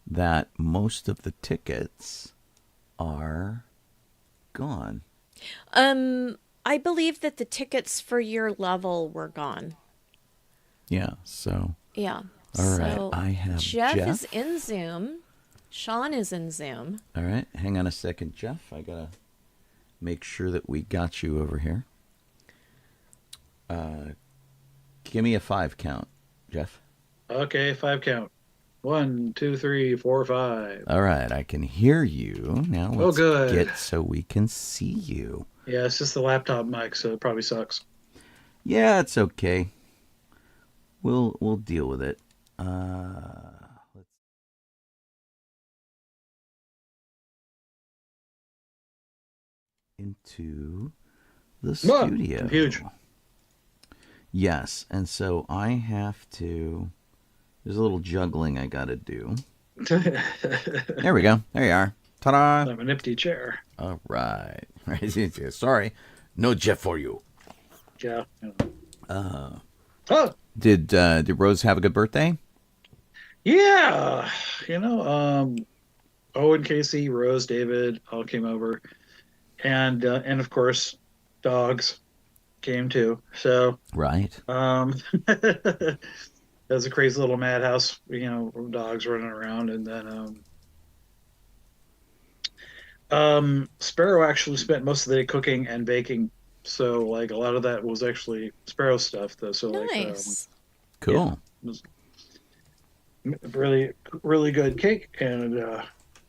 that most of the tickets are gone. I believe that the tickets for your level were gone. Yeah, so. Yeah. All right, so I have Jeff Jeff is in Zoom. Sean is in Zoom. All right, hang on a second, Jeff. I gotta make sure that we got you over here. Give me a 5 count, Jeff. Okay, 5 count. 1, 2, 3, 4, 5. All right, I can hear you now. Let's good. get so we can see you. Yeah, it's just the laptop mic, so it probably sucks. Yeah, it's okay. We'll deal with it. Let's into the studio. I'm huge. Yes, and so I have to. There's a little juggling I got to do. There we go. There you are. Ta-da! I'm an empty chair. All right. Sorry, no Jeff for you. Yeah. Did Rose have a good birthday? Yeah. Owen, Casey, Rose, David all came over, and of course, dogs came too. So Right. it was a crazy little madhouse. Dogs running around, and then Sparrow actually spent most of the day cooking and baking. So like a lot of that was actually Sparrow stuff, though. So Nice. Cool. It was really, really good cake, and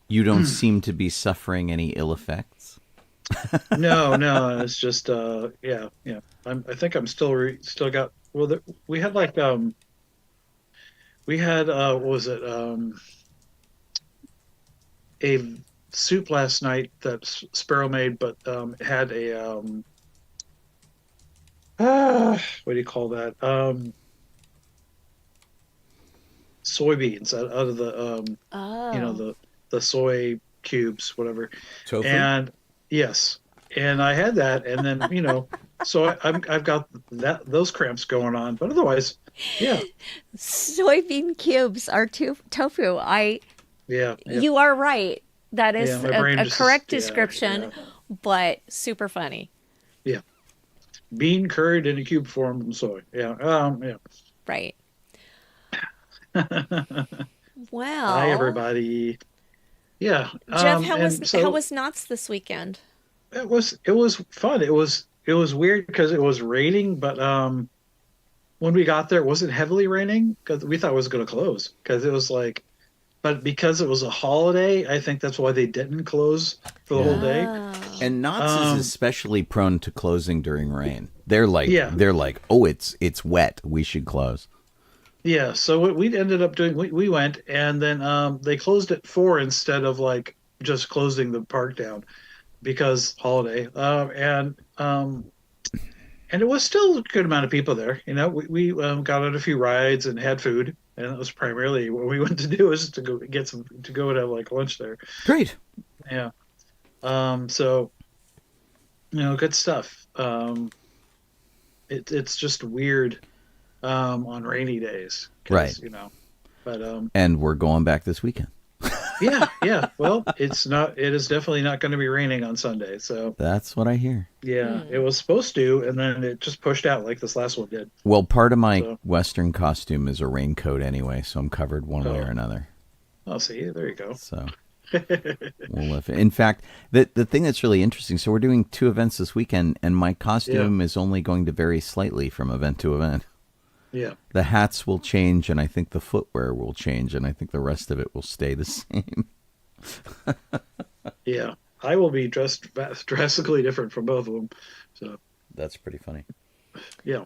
You don't seem to be suffering any ill effects. no, it's just yeah. I think I'm still got. Well, we had like we had what was it a soup last night that Sparrow made, but it had a what do you call that? Soybeans out of the the soy cubes, whatever. Tofu? And yes, and I had that, and then so I've got those cramps going on, but otherwise, yeah. Soybean cubes are tofu. Yeah. You are right. That is Yeah, my brain a just- correct yeah, description, but super funny. Yeah. Bean curried in a cube form from soy. Yeah. Yeah. Right. Well, Hi, everybody. Yeah. Jeff, how and was Knott's this weekend? it was fun. It was weird because it was raining, but when we got there, it wasn't heavily raining because we thought it was going to close because it was like, but because it was a holiday, I think that's why they didn't close for the whole day. And Knott's is especially prone to closing during rain. They're like, Yeah. oh, it's wet. We should close. Yeah, so what we ended up doing, we went, and then they closed at 4 instead of like just closing the park down because holiday. And it was still a good amount of people there. We got on a few rides and had food, and that was primarily what we went to do, was to go and have like lunch there. Great. Yeah. So good stuff. It's just weird on rainy days, Right. But And we're going back this weekend. yeah. Well, it is definitely not going to be raining on Sunday. So That's what I hear. yeah, it was supposed to, and then it just pushed out like this last one did. Well, part of my So- Western costume is a raincoat anyway, so I'm covered one way or another. Oh, see, there you go. So, in fact, the thing that's really interesting, so we're doing 2 events this weekend, and my costume is only going to vary slightly from event to event. Yeah. The hats will change, and I think the footwear will change, and I think the rest of it will stay the same. Yeah. I will be dressed drastically different from both of them. So That's pretty funny. yeah.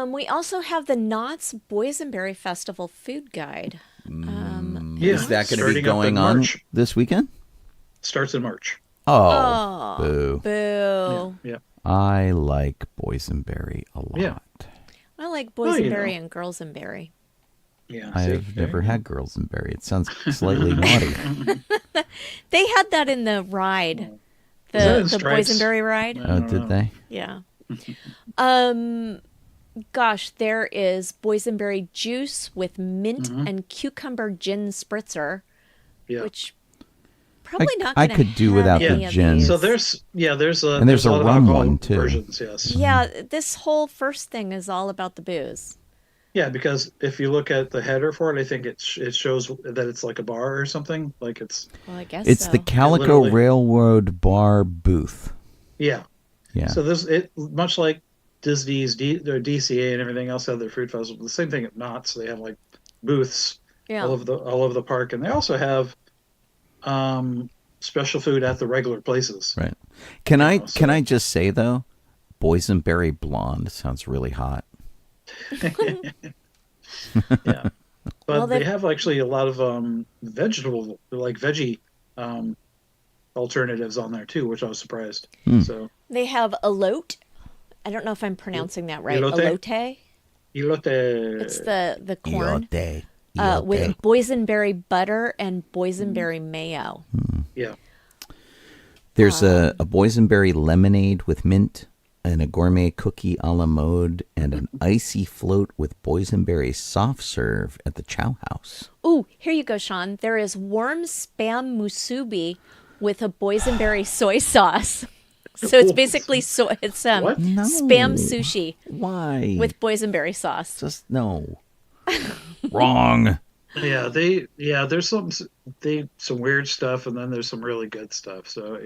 We also have the Knott's Boysenberry Festival food guide. Yeah, Is that going to be starting up going in on March. this weekend? Starts in March. Oh, Oh, boo. boo. Yeah. I like boysenberry a lot. Yeah. I like Well, you boysenberry know. and girlsenberry. Yeah. I've see? never had girls and berry. It sounds slightly naughty. They had that in the ride, Is that the in Stripes? boysenberry ride. Oh, did they? Yeah. Gosh, there is boysenberry juice with mint and cucumber gin spritzer, Yeah. which probably not. I Gonna could do have without any the of gin. these. So there's a And there's a lot of rum alcohol one, too. versions, yes. Yeah, this whole first thing is all about the booze. Yeah, because if you look at the header for it, I think it shows that it's like a bar or something. Like it's Well, I guess It's so. the Calico literally- Railroad Bar booth. yeah. Yeah. So there's it much like Disney's their DCA and everything else have their fruit festival. The same thing at Knott's. They have like booths Yeah. all over the park, and they also have special food at the regular places. Right. Can I so- just say though, boysenberry blonde sounds really hot. Yeah, but Well, they they- have actually a lot of veggie alternatives on there too, which I was surprised. So They have elote. I don't know if I'm pronouncing that right. Elote? Elote. elote. It's the corn Elote. with Elote. boysenberry butter and boysenberry mayo. Yeah, There's a boysenberry lemonade with mint and a gourmet cookie a la mode and an icy float with boysenberry soft serve at the Chow House. Ooh, here you go, Sean. There is warm spam musubi with a boysenberry soy sauce. So it's basically What? spam sushi Why? with boysenberry sauce. Just no. Wrong. yeah. There's some weird stuff, and then there's some really good stuff. So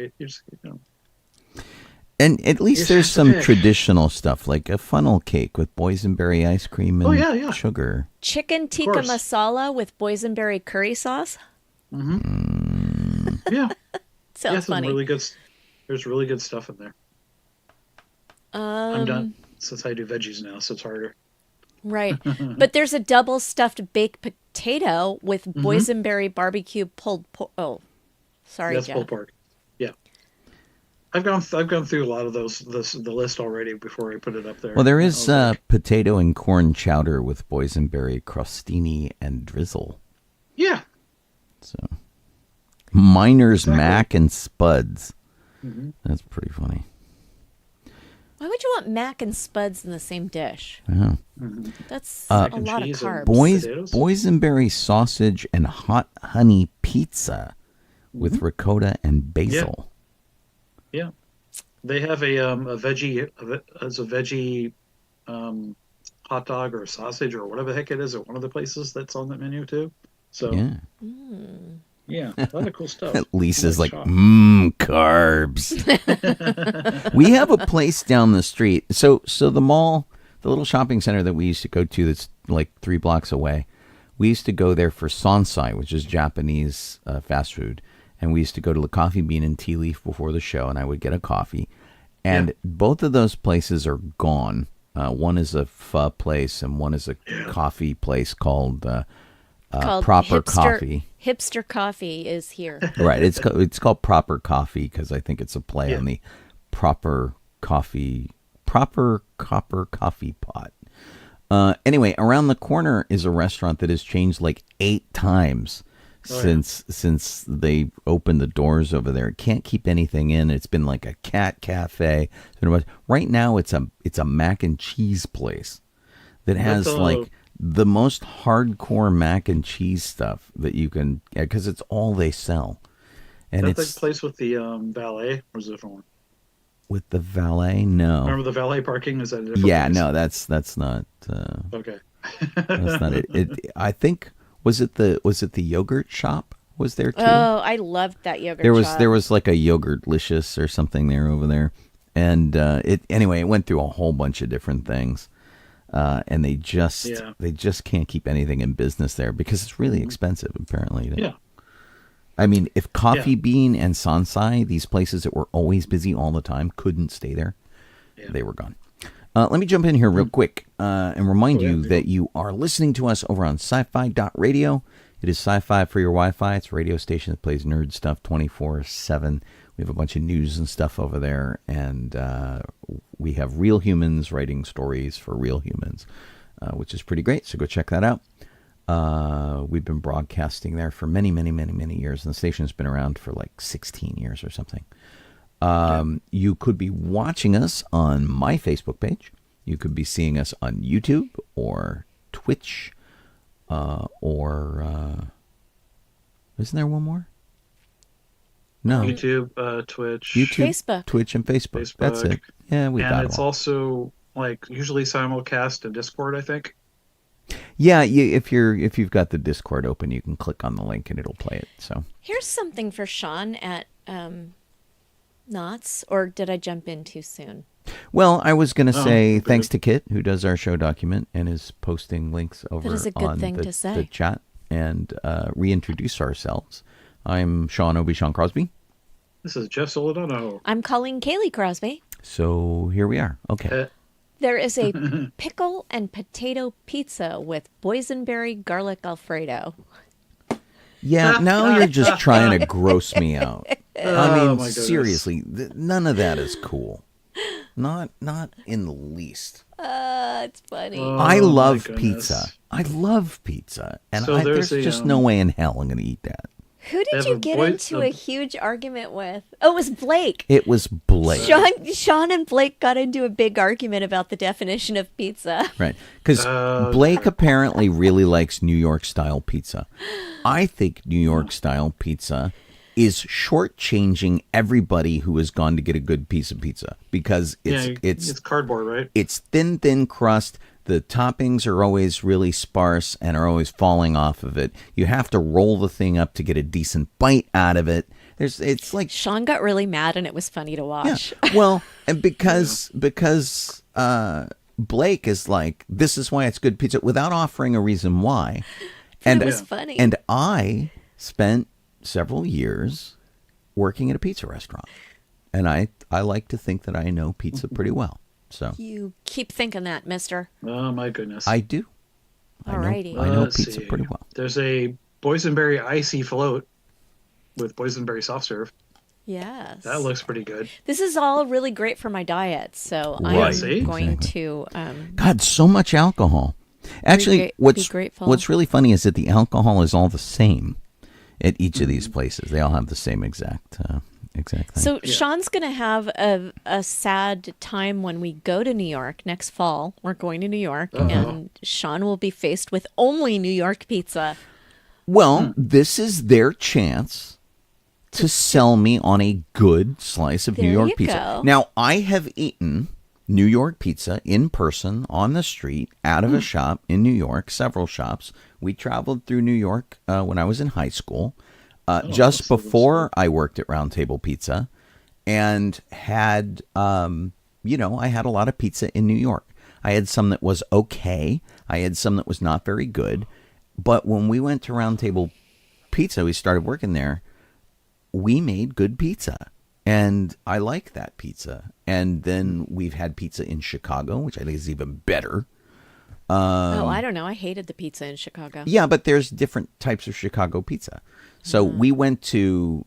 And at least Just there's have to some pick. traditional stuff like a funnel cake with boysenberry ice cream and Oh, yeah. sugar. Chicken tikka course. masala with boysenberry curry sauce. yeah, Sounds some funny. really good. There's really good stuff in there. I'm done since I do veggies now, so it's harder. Right. But there's a double stuffed baked potato with Mm-hmm. boysenberry barbecue pulled sorry, That's Jeff. pulled pork. Yeah, I've gone through a lot of the list already before I put it up there. Well, there I is was like, potato and corn chowder with boysenberry crostini and drizzle. yeah, So, Miner's Exactly. Mac and Spuds. Mm-hmm. That's pretty funny. Why would you want mac and spuds in the same dish? Yeah. That's Mac a and lot of cheese and carbs. potatoes? Boysenberry sausage and hot honey pizza with Mm-hmm. ricotta and basil. yeah. They have a veggie hot dog or sausage or whatever the heck it is at one of the places that's on that menu too. So Yeah. yeah, a lot of cool stuff. Lisa's like, shop. carbs. We have a place down the street. So the mall, the little shopping center that we used to go to that's like 3 blocks away, we used to go there for Sansai, which is Japanese fast food. And we used to go to the Coffee Bean and Tea Leaf before the show, and I would get a coffee. And both of those places are gone. One is a pho place, and one is a coffee place called Proper Coffee. Hipster coffee is here. Right. It's called Proper Coffee because I think it's a play on the proper copper coffee pot. Anyway, around the corner is a restaurant that has changed like 8 times since they opened the doors over there. It can't keep anything in. It's been like a cat cafe. Right now, it's a mac and cheese place that has like the most hardcore mac and cheese stuff that you can, because it's all they sell. And Is that it's the place with the valet, or is it a different one? with the valet. No. Remember the valet parking? Is that a different Yeah, place? no, that's not. Okay. That's not it. I think was it the yogurt shop was there too? Oh, I loved that yogurt shop. there was like a Yogurtlicious or something there over there, and it went through a whole bunch of different things, and they just can't keep anything in business there because it's really expensive apparently. Yeah. I mean, if Coffee Bean and Sansai, these places that were always busy all the time, couldn't stay there, they were gone. Let me jump in here real quick and remind you that you are listening to us over on sci-fi.radio. It is sci-fi for your Wi-Fi. It's a radio station that plays nerd stuff 24/7. We have a bunch of news and stuff over there, and we have real humans writing stories for real humans, which is pretty great. So go check that out. We've been broadcasting there for many, many, many, many years, and the station's been around for like 16 years or something. You could be watching us on my Facebook page. You could be seeing us on YouTube or Twitch, or isn't there one more? No. YouTube, Twitch, Facebook. Twitch, and Facebook. That's it. Yeah, we got it. And it's also like usually simulcast in Discord, I think. Yeah, if you've got the Discord open, you can click on the link and it'll play it. So Here's something for Sean at Knots, or did I jump in too soon? Well, I was going to say thanks to Kit, who does our show document and is posting links over That is a good on thing the, to say. the chat, and reintroduce ourselves. I'm Sean Obi-Shawn Crosby. This is Jeff Soledano. I'm calling Kaylee Crosby. So here we are. Okay. There is a pickle and potato pizza with boysenberry garlic Alfredo. Yeah, now you're just trying to gross me out. I mean, my goodness. seriously, none of that is cool. Not in the least. It's funny. I Oh, love my pizza. goodness. I love pizza. And So there's there's a, just no way in hell I'm going to eat that. Who did have you a get boy- into a- a huge argument with? Oh, it was Blake. It was Blake. Sean and Blake got into a big argument about the definition of pizza. Right. Because Blake apparently really likes New York style pizza. I think New York style pizza is shortchanging everybody who has gone to get a good piece of pizza, because it's cardboard, right? It's thin crust. The toppings are always really sparse and are always falling off of it. You have to roll the thing up to get a decent bite out of it. It's like Sean got really mad, and it was funny to watch. yeah. Well, and because Blake is like, this is why it's good pizza, without offering a reason why. And it was funny. And I spent several years working at a pizza restaurant, and I like to think that I know pizza pretty well. So You keep thinking that, mister. Oh my goodness. I do. Alrighty. I know Let's pizza see. pretty well. There's a boysenberry icy float with boysenberry soft serve. Yes. That looks pretty good. This is all really great for my diet, so Right. I'm going to God, so much alcohol. Actually, be grateful. what's really funny is that the alcohol is all the same at each of these places. They all have the same exact thing. So Sean's going to have a sad time when we go to New York next fall. We're going to New York, and Sean will be faced with only New York pizza. Well, this is their chance to sell me on a good slice of New There York you pizza. go. Now, I have eaten New York pizza in person on the street out of a shop in New York, several shops. We traveled through New York when I was in high school, just before I worked at Round Table Pizza, and had, I had a lot of pizza in New York. I had some that was okay. I had some that was not very good. But when we went to Round Table Pizza, we started working there, we made good pizza. And I like that pizza. And then we've had pizza in Chicago, which I think is even better. I don't know. I hated the pizza in Chicago. Yeah, but there's different types of Chicago pizza. So we went to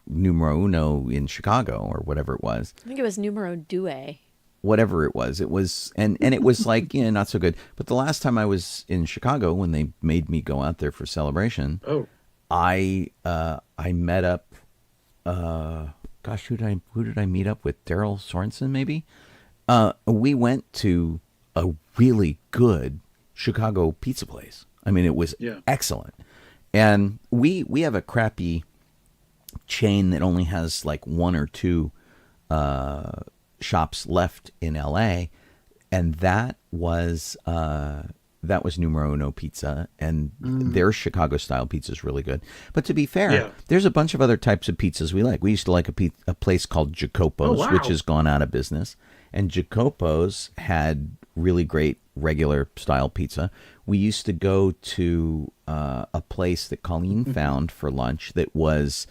Numero Uno in Chicago, or whatever it was. I think it was numero due. Whatever it was, and it was like, not so good. But the last time I was in Chicago, when they made me go out there for celebration, I met up. Who did I meet up with? Daryl Sorensen, maybe. We went to a really good Chicago pizza place. I mean, it was excellent. And we have a crappy chain that only has like one or two shops left in LA, and that was Numero Uno Pizza, and their Chicago style pizza is really good. But to be fair, there's a bunch of other types of pizzas we like. We used to like a place called Jacopo's, which has gone out of business, and Jacopo's had really great regular style pizza. We used to go to a place that Colleen found for lunch that was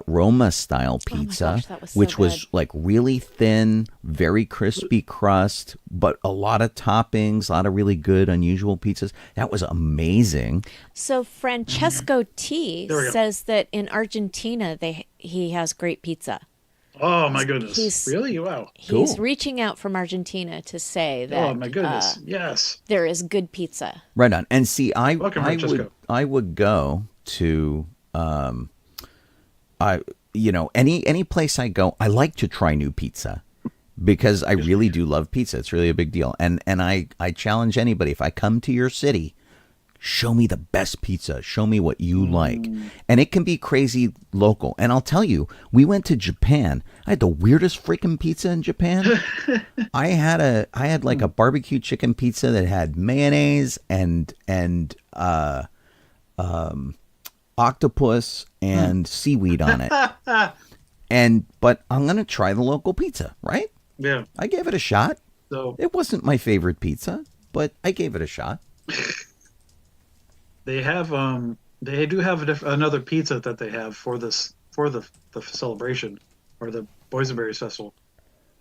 Roma style pizza, gosh, that was so which was good. like really thin, very crispy crust, but a lot of toppings, a lot of really good, unusual pizzas. That was amazing. So Francesco T There we go. says that in Argentina he has great pizza. Oh my goodness! He's- Really? Wow. He's Cool. reaching out from Argentina to say that Oh my goodness! Yes. there is good pizza. Right on. And see, Welcome, Francesco. I would go to any place I go, I like to try new pizza because I really do love pizza. It's really a big deal. And I challenge anybody, if I come to your city, show me the best pizza. Show me what you like. And it can be crazy local. And I'll tell you, we went to Japan. I had the weirdest freaking pizza in Japan. I had like a barbecue chicken pizza that had mayonnaise and octopus and seaweed on it. But I'm going to try the local pizza, right? Yeah. I gave it a shot. So It wasn't my favorite pizza, but I gave it a shot. they have they do have another pizza that they have for the celebration or the Boysenberries Festival,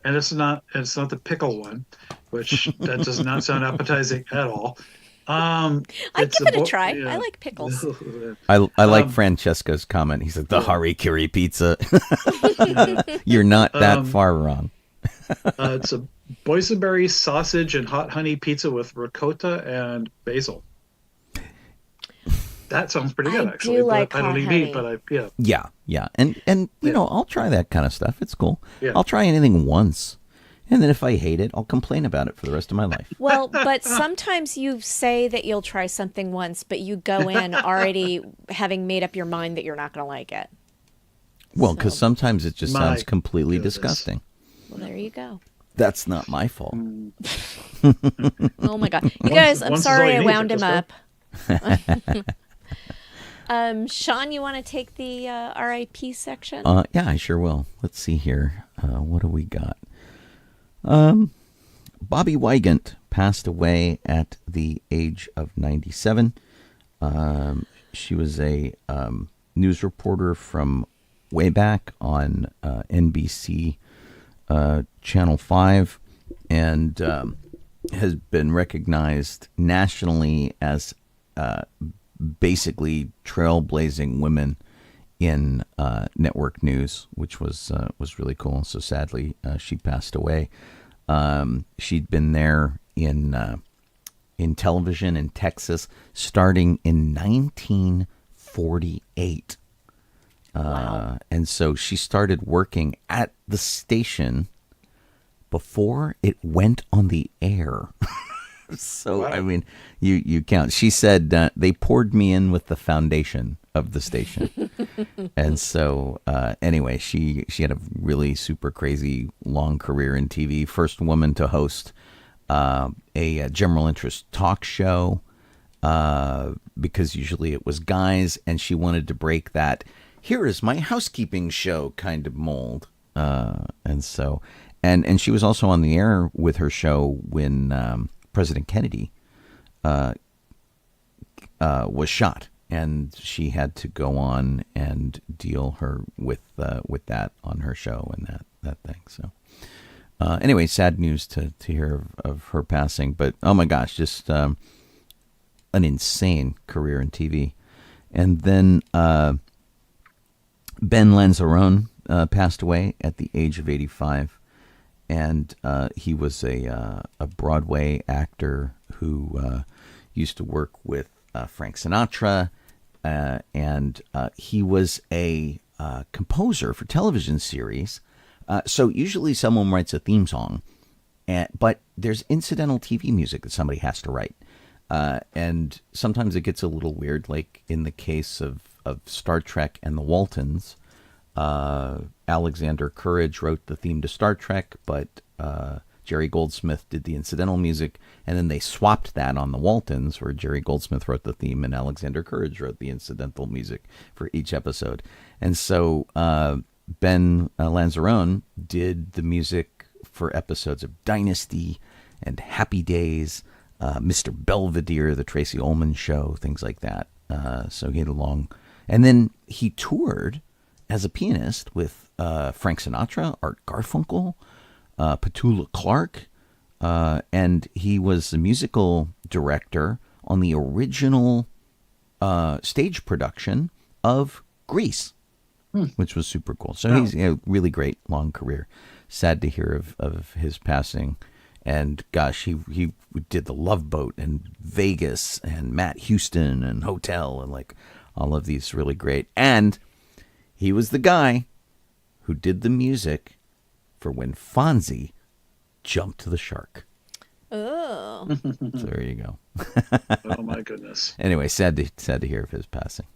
and it's not the pickle one, which that does not sound appetizing at all. I'd It's give it a bo- try. yeah. I like pickles. I like Francesco's comment. He said, the harikiri pizza. You're not that far wrong. It's a boysenberry sausage and hot honey pizza with ricotta and basil. That sounds pretty good, I actually. do but like I don't hot eat honey. meat, but yeah. Yeah. And you know, I'll try that kind of stuff. It's cool. Yeah. I'll try anything once. And then if I hate it, I'll complain about it for the rest of my life. Well, but sometimes you say that you'll try something once, but you go in already having made up your mind that you're not going to like it. Well, because sometimes it just My sounds completely goodness. disgusting. Well, there you go. That's not my fault. Oh my God. You guys, I'm once is all sorry you I need, wound him Francesco. up. Sean, you want to take the RIP section? Yeah, I sure will. Let's see here. What do we got? Bobby Wygant passed away at the age of 97. She was a news reporter from way back on NBC Channel 5 and has been recognized nationally as basically trailblazing women in network news, which was really cool. So sadly, she passed away. She'd been there in television in Texas starting in 1948. Wow. And so she started working at the station before it went on the air. So, Wow. I mean, you count. She said, they poured me in with the foundation of the station. And so, anyway, she had a really super crazy long career in TV. First woman to host a general interest talk show because usually it was guys, and she wanted to break that, here is my housekeeping show kind of mold. And so, and she was also on the air with her show when President Kennedy was shot, and she had to go on and deal with that on her show and that thing. So anyway, sad news to hear of her passing, but oh my gosh, just an insane career in TV. And then Ben Lanzarone passed away at the age of 85. And he was a Broadway actor who used to work with Frank Sinatra, and he was a composer for television series. So usually someone writes a theme song, but there's incidental TV music that somebody has to write. And sometimes it gets a little weird, like in the case of Star Trek and the Waltons. Alexander Courage wrote the theme to Star Trek, but Jerry Goldsmith did the incidental music, and then they swapped that on the Waltons, where Jerry Goldsmith wrote the theme and Alexander Courage wrote the incidental music for each episode. And so Ben Lanzarone did the music for episodes of Dynasty and Happy Days, Mr. Belvedere, the Tracy Ullman Show, things like that. So he had a long... And then he toured as a pianist with Frank Sinatra, Art Garfunkel, Petula Clark, and he was the musical director on the original stage production of Grease, which was super cool. So he's a really great long career. Sad to hear of his passing. And gosh, he did The Love Boat and Vegas and Matt Houston and Hotel and like all of these really great. And he was the guy who did the music for when Fonzie jumped the shark. Oh. So there you go. Oh my goodness. Anyway, sad to hear of his passing.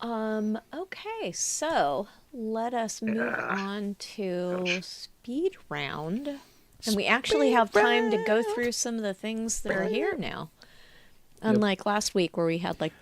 Okay, so let us move on to speed round. And we actually have time to go through some of the things that are here now. Unlike last week where we had like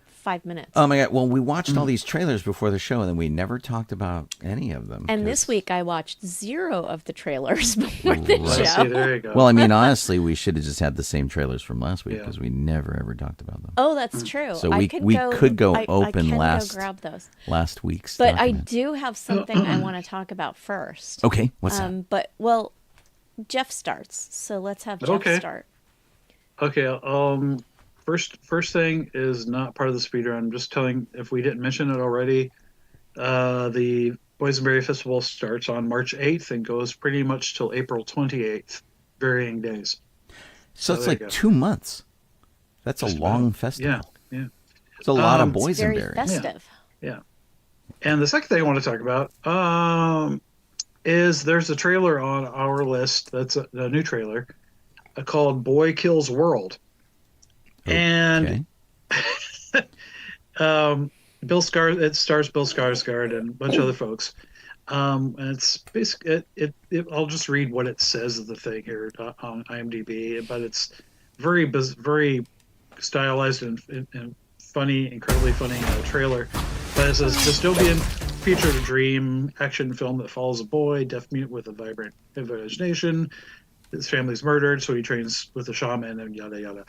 5 minutes. Oh my God. Well, we watched all these trailers before the show and then we never talked about any of them. And this week I watched 0 of the trailers before the Right. show. See, there you go. Well, I mean, honestly, we should have just had the same trailers from last week because we never ever talked about them. Oh, that's true. So I we could go I open can last go grab those. last week's. But I document. do have something I want to talk about first. Okay, what's that? But well, Jeff starts, so let's have Jeff start. Okay. First thing is not part of the speedrun. I'm just telling, if we didn't mention it already, the Boysenberry Festival starts on March 8th and goes pretty much till April 28th, varying days. So it's there you like go. 2 months. That's Just a long about. festival. Yeah. It's a lot of It's very boysenberry. festive. Yeah. And the second thing I want to talk about is there's a trailer on our list that's a new trailer called Boy Kills World. And Bill Skarsgård, it stars Bill Skarsgård and a bunch of other folks. And it's basically I'll just read what it says of the thing here on IMDb, but it's very stylized and funny, incredibly funny trailer. But it says dystopian feature a dream action film that follows a boy, deaf mute with a vibrant imagination. His family's murdered, so he trains with a shaman and yada yada.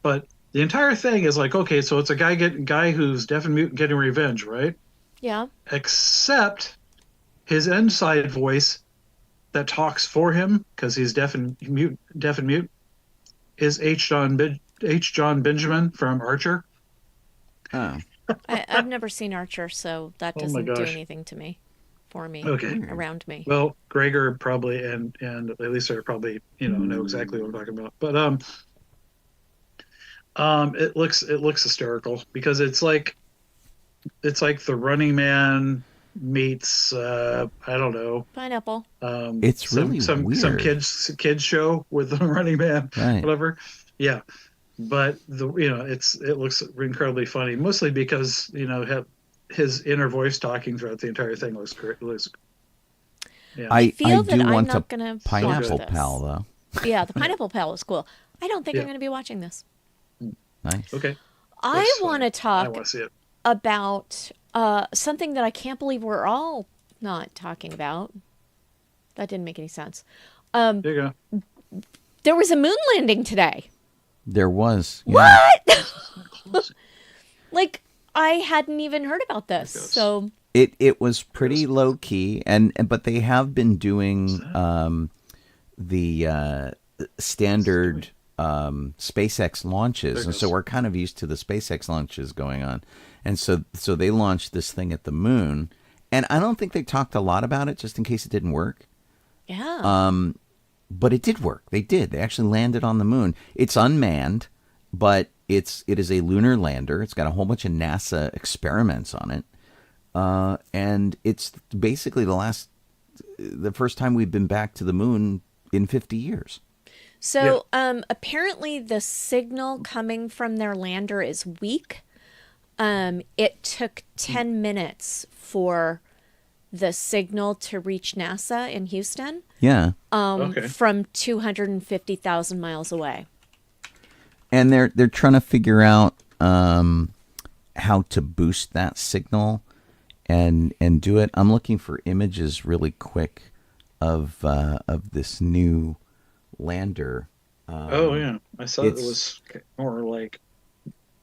But the entire thing is like, okay, so it's a guy who's deaf and mute getting revenge, right? Yeah. Except his inside voice that talks for him because he's deaf and mute is H. John Benjamin from Archer. Oh. I've never seen Archer, so that Oh my doesn't do gosh. anything to me, for me, Okay. around me. Well, Gregor probably and Elisa probably know exactly what I'm talking about. But it looks hysterical because it's like The Running Man meets I don't know. Pineapple. It's really some weird. kids show with The Running Man, Right. whatever. Yeah, but it looks incredibly funny, mostly because his inner voice talking throughout the entire thing looks great. Yeah. I feel do that I'm want not to gonna Pineapple watch this. Pal though. Yeah, the Pineapple Pal is cool. I don't think Yeah. I'm going to be watching this. Nice. Okay. I That's want to fine. I talk want to see it. about something that I can't believe we're all not talking about. That didn't make any sense. There you go. There was a moon landing today. There was. Yeah. What? Like, I hadn't even heard about this. goes. So It was pretty low key, but they have been doing the standard SpaceX launches, and so we're kind of used to the SpaceX launches going on, and so they launched this thing at the moon, and I don't think they talked a lot about it, just in case it didn't work. yeah, But it did work. They did. They actually landed on the moon. It's unmanned, but it is a lunar lander. It's got a whole bunch of NASA experiments on it. And it's basically the first time we've been back to the moon in 50 years. So apparently the signal coming from their lander is weak. It took 10 minutes for the signal to reach NASA in Houston. Yeah. Okay. From 250,000 miles away. And they're trying to figure out how to boost that signal and do it. I'm looking for images really quick of this new lander. Oh yeah, I saw it was more like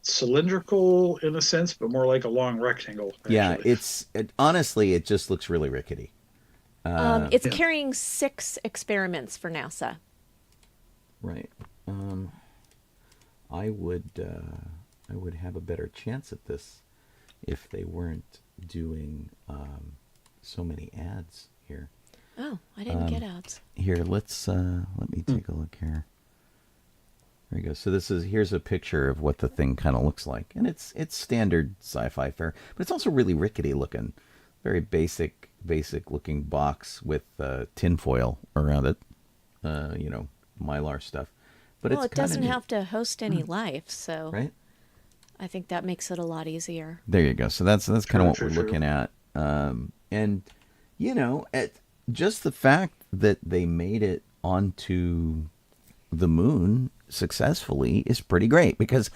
cylindrical in a sense, but more like a long rectangle. Yeah, Actually, honestly, it just looks really rickety. It's Yeah. carrying 6 experiments for NASA. Right. I would have a better chance at this if they weren't doing so many ads here. Oh, I didn't get ads. Here, let me take a look here. There you go. So here's a picture of what the thing kind of looks like, and it's standard sci-fi fare, but it's also really rickety looking, very basic looking box with tinfoil around it, Mylar stuff. But Well, it's it doesn't neat, have to host any life, so right? I think that makes it a lot easier. There you go. So that's kind of what True, we're true. looking at, and just the fact that they made it onto the moon successfully is pretty great, because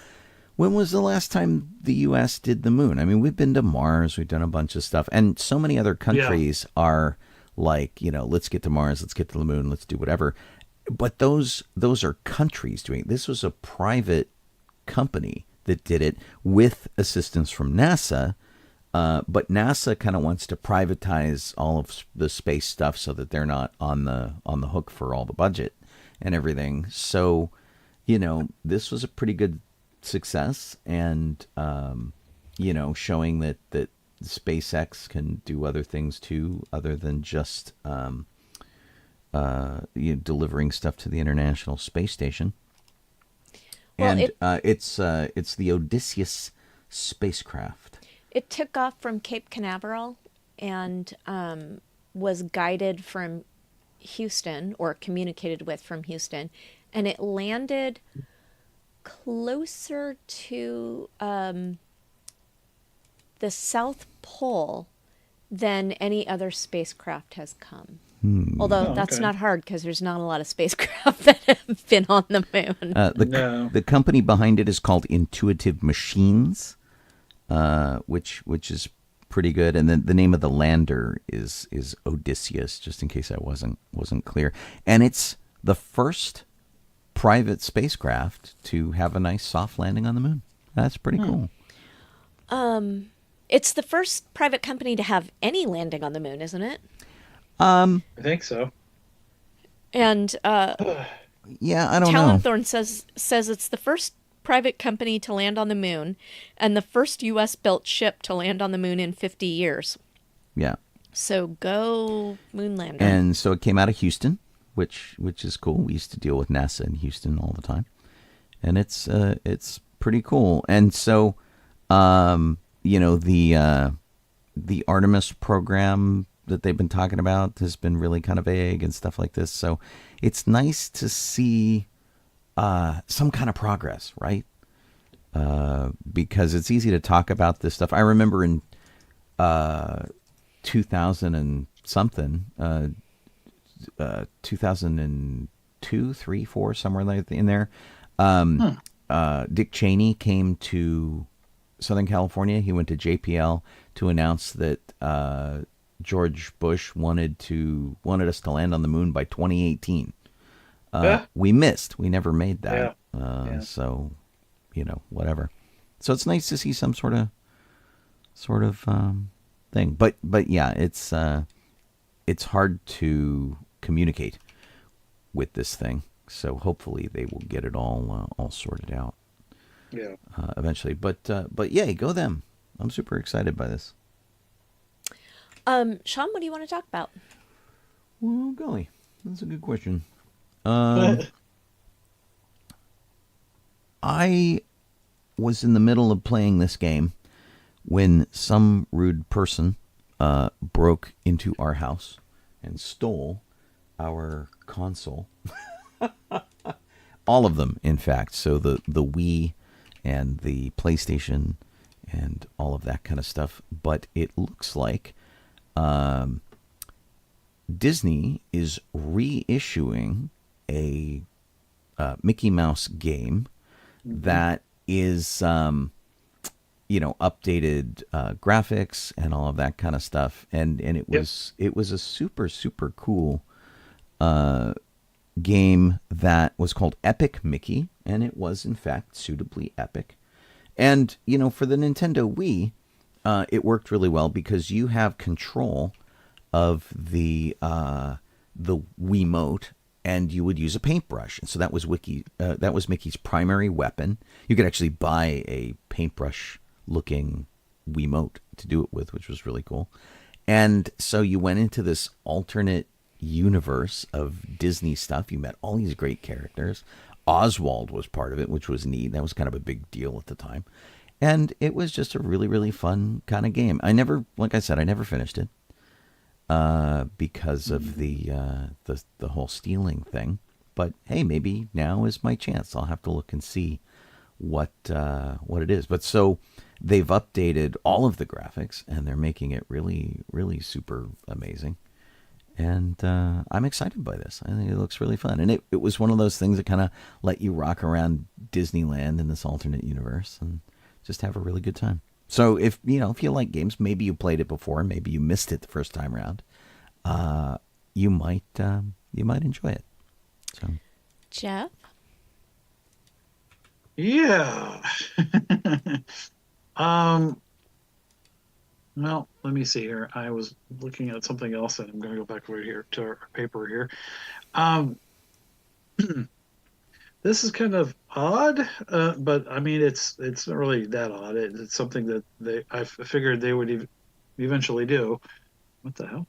when was the last time the US did the moon? I mean, we've been to Mars, we've done a bunch of stuff, and so many other countries are like, let's get to Mars, let's get to the moon, let's do whatever. But those are countries doing it. This was a private company that did it with assistance from NASA. But NASA kind of wants to privatize all of the space stuff so that they're not on the hook for all the budget and everything. So, this was a pretty good success, and showing that SpaceX can do other things too, other than just delivering stuff to the International Space Station. Well, And it's the Odysseus spacecraft. It took off from Cape Canaveral and was guided from Houston, or communicated with from Houston, and it landed closer to the South Pole than any other spacecraft has come. Although that's okay. not hard, because there's not a lot of spacecraft that have been on the moon. No. The company behind it is called Intuitive Machines, which is pretty good. And then the name of the lander is Odysseus, just in case I wasn't clear. And it's the first private spacecraft to have a nice soft landing on the moon. That's pretty cool. It's the first private company to have any landing on the moon, isn't it? I think so. And Yeah, I don't know. Talonthorn says it's the first private company to land on the moon, and the first U.S. built ship to land on the moon in 50 years. Yeah. So go Moonlander. And so it came out of Houston, which is cool. We used to deal with NASA in Houston all the time, and it's pretty cool. And so, the Artemis program that they've been talking about has been really kind of vague and stuff like this. So it's nice to see some kind of progress, right? Because it's easy to talk about this stuff. I remember in 2000 and something, 2002, 3, 4, somewhere like in there, Dick Cheney came to Southern California. He went to JPL to announce that George Bush wanted us to land on the moon by 2018. We missed. We never made that. Yeah. So, whatever. So it's nice to see some sort of thing. But yeah, it's hard to communicate with this thing. So hopefully they will get it all sorted out. Yeah. Eventually. But yay, go them. I'm super excited by this. Sean, what do you want to talk about? Well, golly, that's a good question. I was in the middle of playing this game when some rude person broke into our house and stole our console. All of them, in fact. So the Wii and the PlayStation and all of that kind of stuff. But it looks like Disney is reissuing a Mickey Mouse game that is, updated graphics and all of that kind of stuff. And it was a super, super cool game that was called Epic Mickey, and it was in fact suitably epic. And for the Nintendo Wii, it worked really well because you have control of the Wiimote, and you would use a paintbrush. And so that was Mickey's primary weapon. You could actually buy a paintbrush-looking Wiimote to do it with, which was really cool. And so you went into this alternate universe of Disney stuff. You met all these great characters. Oswald was part of it, which was neat. That was kind of a big deal at the time. And it was just a really, really fun kind of game. Like I said, I never finished it because of the whole stealing thing. But hey, maybe now is my chance. I'll have to look and see what it is. But so they've updated all of the graphics, and they're making it really, really super amazing. And I'm excited by this. I think it looks really fun. And it was one of those things that kind of let you rock around Disneyland in this alternate universe and just have a really good time. So if you like games, maybe you played it before, maybe you missed it the first time around, you might enjoy it. So, Jeff? Yeah. Well, let me see here. I was looking at something else, and I'm going to go back over here to our paper here. This is kind of odd, but I mean, it's not really that odd. It's something that I figured they would eventually do. What the hell?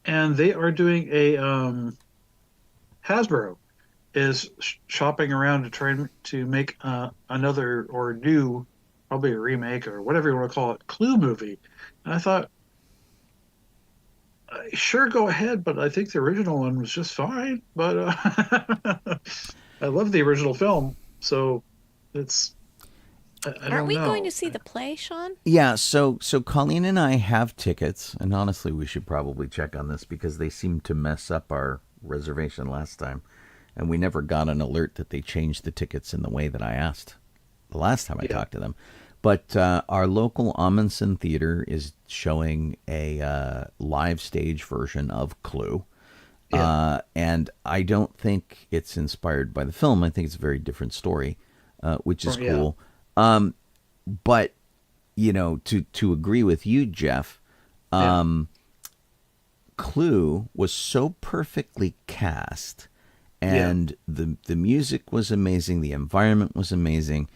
And they are doing a Hasbro is shopping around to try to make another or new, probably a remake or whatever you want to call it, Clue movie. And I thought, sure, go ahead, but I think the original one was just fine. But I love the original film, so it's. I Aren't don't we know. going to see the play, Sean? yeah, so Colleen and I have tickets, and honestly, we should probably check on this because they seemed to mess up our reservation last time, and we never got an alert that they changed the tickets in the way that I asked the last time I talked to them. But our local Amundsen Theater is showing a live stage version of Clue. And I don't think it's inspired by the film. I think it's a very different story, which is cool. But, to agree with you, Jeff, Clue was so perfectly cast, and the music was amazing. The environment was amazing.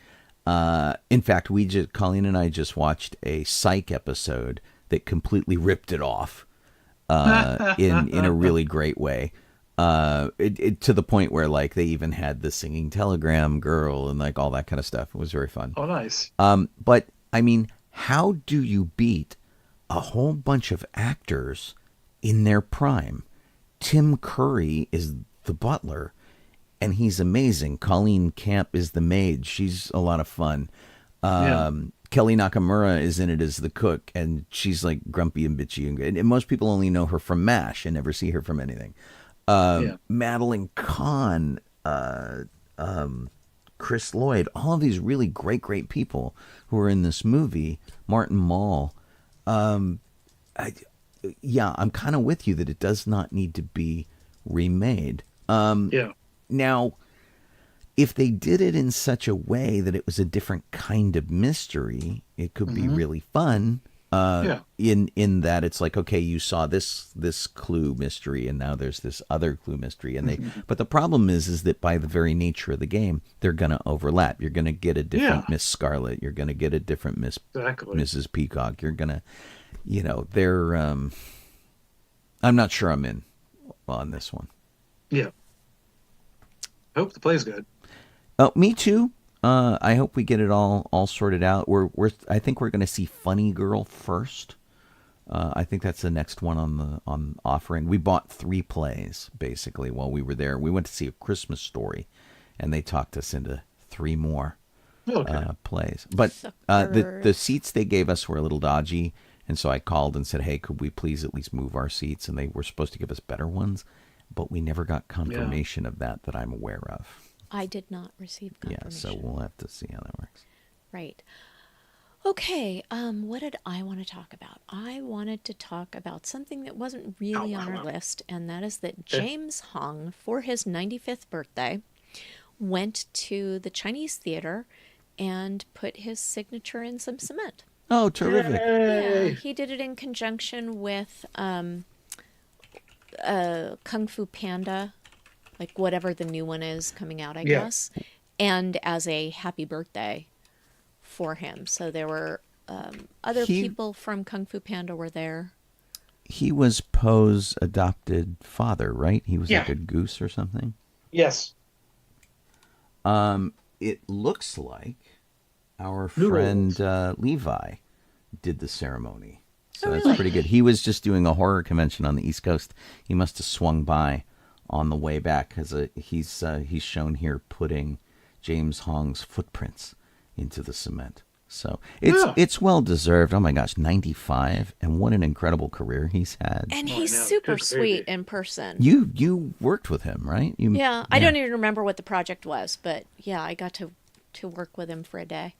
In fact, Colleen and I just watched a Psych episode that completely ripped it off in a really great way. To the point where they even had the singing telegram girl and all that kind of stuff. It was very fun. Oh, nice. But I mean, how do you beat a whole bunch of actors in their prime? Tim Curry is the butler, and he's amazing. Colleen Camp is the maid. She's a lot of fun. Kelly Nakamura is in it as the cook, and she's grumpy and bitchy. And most people only know her from MASH and never see her from anything. Madeline Kahn, Chris Lloyd, all of these really great people who are in this movie. Martin Mull. I'm kind of with you that it does not need to be remade. Now, if they did it in such a way that it was a different kind of mystery, it could be really fun. In that it's okay, you saw this Clue mystery, and now there's this other Clue mystery, and but the problem is that by the very nature of the game, they're going to overlap. You're going to get a different Miss Scarlet. You're going to get a different Mrs. Peacock. You're going to, they're. I'm not sure I'm in on this one. Yeah. I hope the play's good. Oh, me too. I hope we get it all sorted out. I think we're going to see Funny Girl first. I think that's the next one on offering. We bought 3 plays basically while we were there. We went to see A Christmas Story, and they talked us into 3 more plays. But the seats they gave us were a little dodgy, and so I called and said, "Hey, could we please at least move our seats?" And they were supposed to give us better ones, but we never got confirmation of that I'm aware of. I did not receive confirmation. Yeah, so we'll have to see how that works. Right. Okay, what did I want to talk about? I wanted to talk about something that wasn't really on our list, and that is that Okay. James Hong, for his 95th birthday, went to the Chinese theater and put his signature in some cement. Oh, terrific. Yeah, Yay! he did it in conjunction with Kung Fu Panda, like whatever the new one is coming out, I Yeah. guess, and as a happy birthday for him. So there were other He- people from Kung Fu Panda were there. He was Poe's adopted father, right? He was Yeah. like a goose or something. Yes. It looks like our Noodles. friend Levi did the ceremony. So Oh, that's really? pretty good. He was just doing a horror convention on the East Coast. He must have swung by on the way back because he's shown here putting James Hong's footprints into the cement. So Yeah. it's well deserved. Oh my gosh, 95, and what an incredible career he's had. And Oh, he's I know. super Good sweet baby. in person. You worked with him, right? Yeah, I don't even remember what the project was, but yeah, I got to work with him for a day.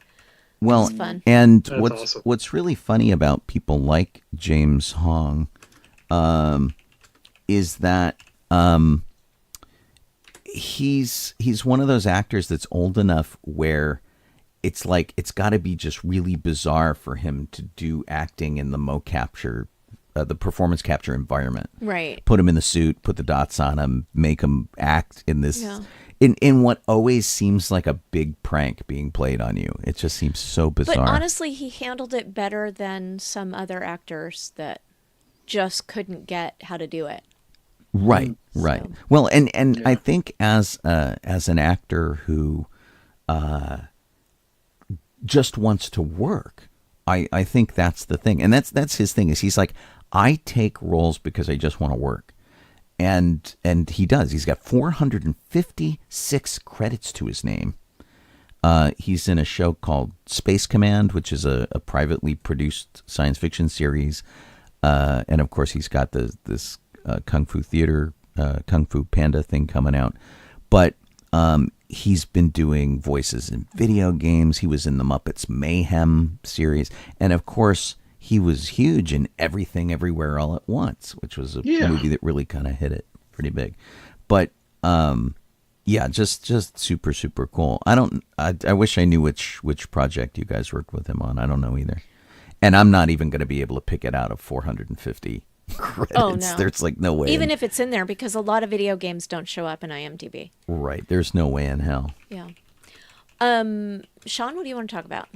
Well, It's fun. and That's what's awesome. what's really funny about people like James Hong is that he's one of those actors that's old enough where it's like it's got to be just really bizarre for him to do acting in the the performance capture environment. Right. Put him in the suit, put the dots on him, make him act in this Yeah. in what always seems like a big prank being played on you. It just seems so bizarre. But honestly, he handled it better than some other actors that just couldn't get how to do it. Right, right. So- Well, and I think as an actor who just wants to work, I think that's the thing, and that's his thing. Is he's like, I take roles because I just want to work, and he does. He's got 456 credits to his name. He's in a show called Space Command, which is a privately produced science fiction series, and of course he's got this Kung Fu Theater, Kung Fu Panda thing coming out. But he's been doing voices in video games. He was in the Muppets Mayhem series. And of course, he was huge in Everything Everywhere All at Once, which was a movie that really kind of hit it pretty big. But yeah, just super, super cool. I wish I knew which project you guys worked with him on. I don't know either. And I'm not even going to be able to pick it out of 450 credits. Oh, no. There's like no way. Even if it's in there, because a lot of video games don't show up in IMDb. Right. There's no way in hell. Yeah. Sean, what do you want to talk about?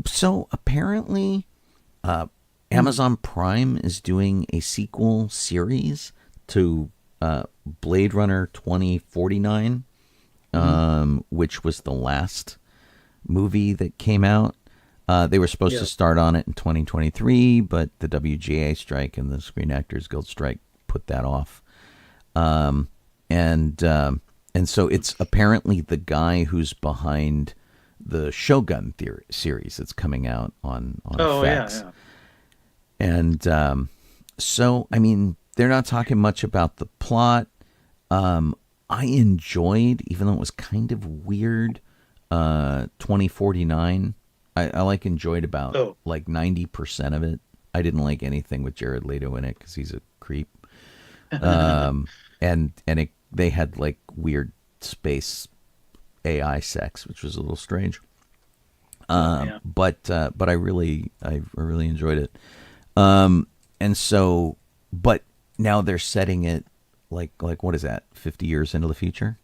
So apparently, Amazon Prime is doing a sequel series to Blade Runner 2049, which was the last movie that came out. They were supposed to start on it in 2023, but the WGA strike and the Screen Actors Guild strike put that off. And so it's apparently the guy who's behind the Shogun series that's coming out on FX. Yeah. And so, I mean, they're not talking much about the plot. I enjoyed, even though it was kind of weird, 2049. I enjoyed about like 90% of it. I didn't like anything with Jared Leto in it because he's a creep. They had like weird space AI sex, which was a little strange. But I really enjoyed it. And so, but now they're setting it like what is that, 50 years into the future?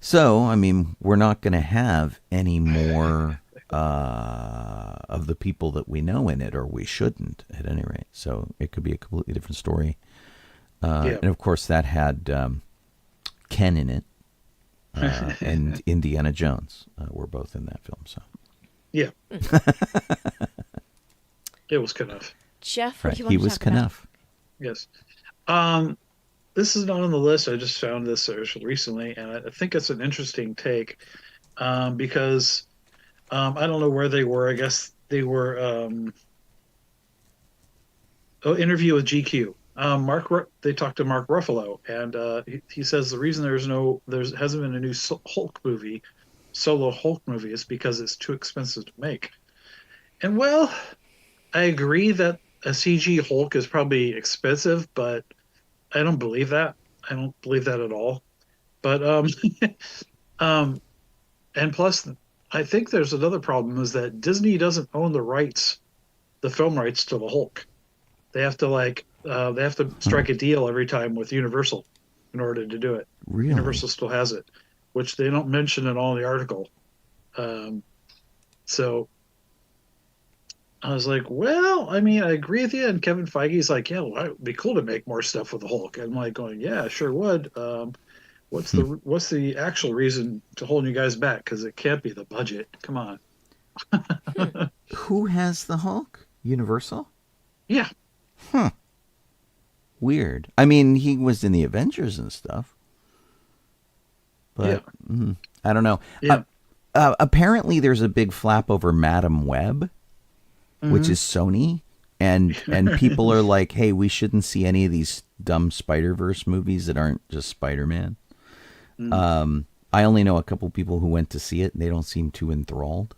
So, I mean, we're not going to have any more of the people that we know in it, or we shouldn't at any rate. So it could be a completely different story. And of course that had Ken in it, and Indiana Jones were both in that film. So Yeah. It was enough. Jeff, what right, do you want he to was talk about? Knuff. Yes. This is not on the list. I just found this recently, and I think it's an interesting take because I don't know where they were. I guess they were interview with GQ. They talked to Mark Ruffalo, and he says the reason there hasn't been a new Hulk movie solo Hulk movie is because it's too expensive to make. And well, I agree that a CG Hulk is probably expensive, but I don't believe that. I don't believe that at all. But um, and plus, I think there's another problem is that Disney doesn't own the rights, the film rights to the Hulk. They have to strike a deal every time with Universal in order to do it. Really? Universal still has it, which they don't mention at all in the article. So I was like, well, I mean, I agree with you. And Kevin Feige's like, yeah, well, it'd be cool to make more stuff with the Hulk. And I'm like going, yeah, sure would. What's the actual reason to hold you guys back? Because it can't be the budget. Come on. Who has the Hulk? Universal? Yeah. Huh. Weird. I mean, he was in the Avengers and stuff. But I don't know. Yeah. Apparently, there's a big flap over Madam Web, which is Sony. And people are like, hey, we shouldn't see any of these dumb Spider-Verse movies that aren't just Spider-Man. I only know a couple people who went to see it, and they don't seem too enthralled.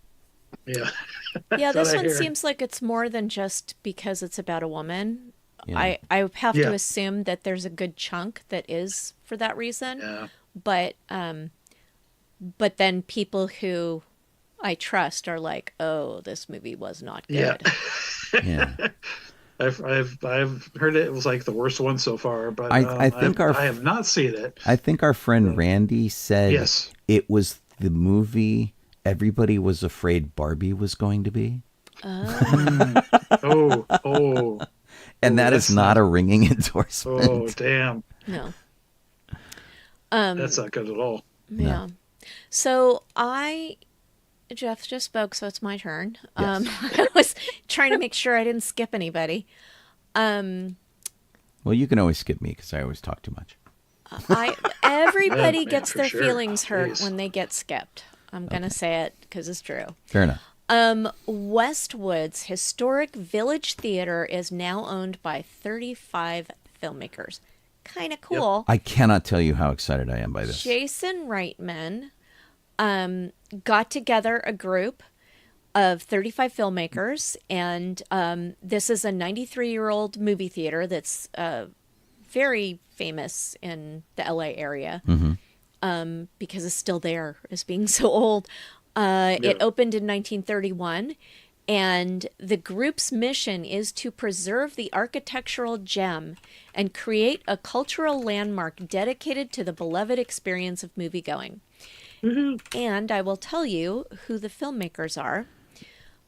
Yeah. Yeah, That's this what I one hear. seems like it's more than just because it's about a woman. Yeah. I have Yeah. to assume that there's a good chunk that is for that reason. Yeah. But then people who I trust are like, oh, this movie was not Yeah. good. Yeah. I've heard it was like the worst one so far, but I think I have not seen it. I think our friend Randy said Yes. it was the movie everybody was afraid Barbie was going to be. Oh. And that is that's not a ringing endorsement. Oh, damn. No. That's not good at all. Yeah. So Jeff just spoke, so it's my turn. Yes. I was trying to make sure I didn't skip anybody. Well, you can always skip me because I always talk too much. Everybody Yeah, gets for their sure. feelings hurt Jeez. when they get skipped. I'm going to say it because it's true. Fair enough. Westwood's historic Village Theater is now owned by 35 filmmakers. Kind of cool. I cannot tell you how excited I am by this. Jason Reitman got together a group of 35 filmmakers, and this is a 93-year-old movie theater that's very famous in the LA area because it's still there as being so old. It opened in 1931, and the group's mission is to preserve the architectural gem and create a cultural landmark dedicated to the beloved experience of moviegoing. And I will tell you who the filmmakers are.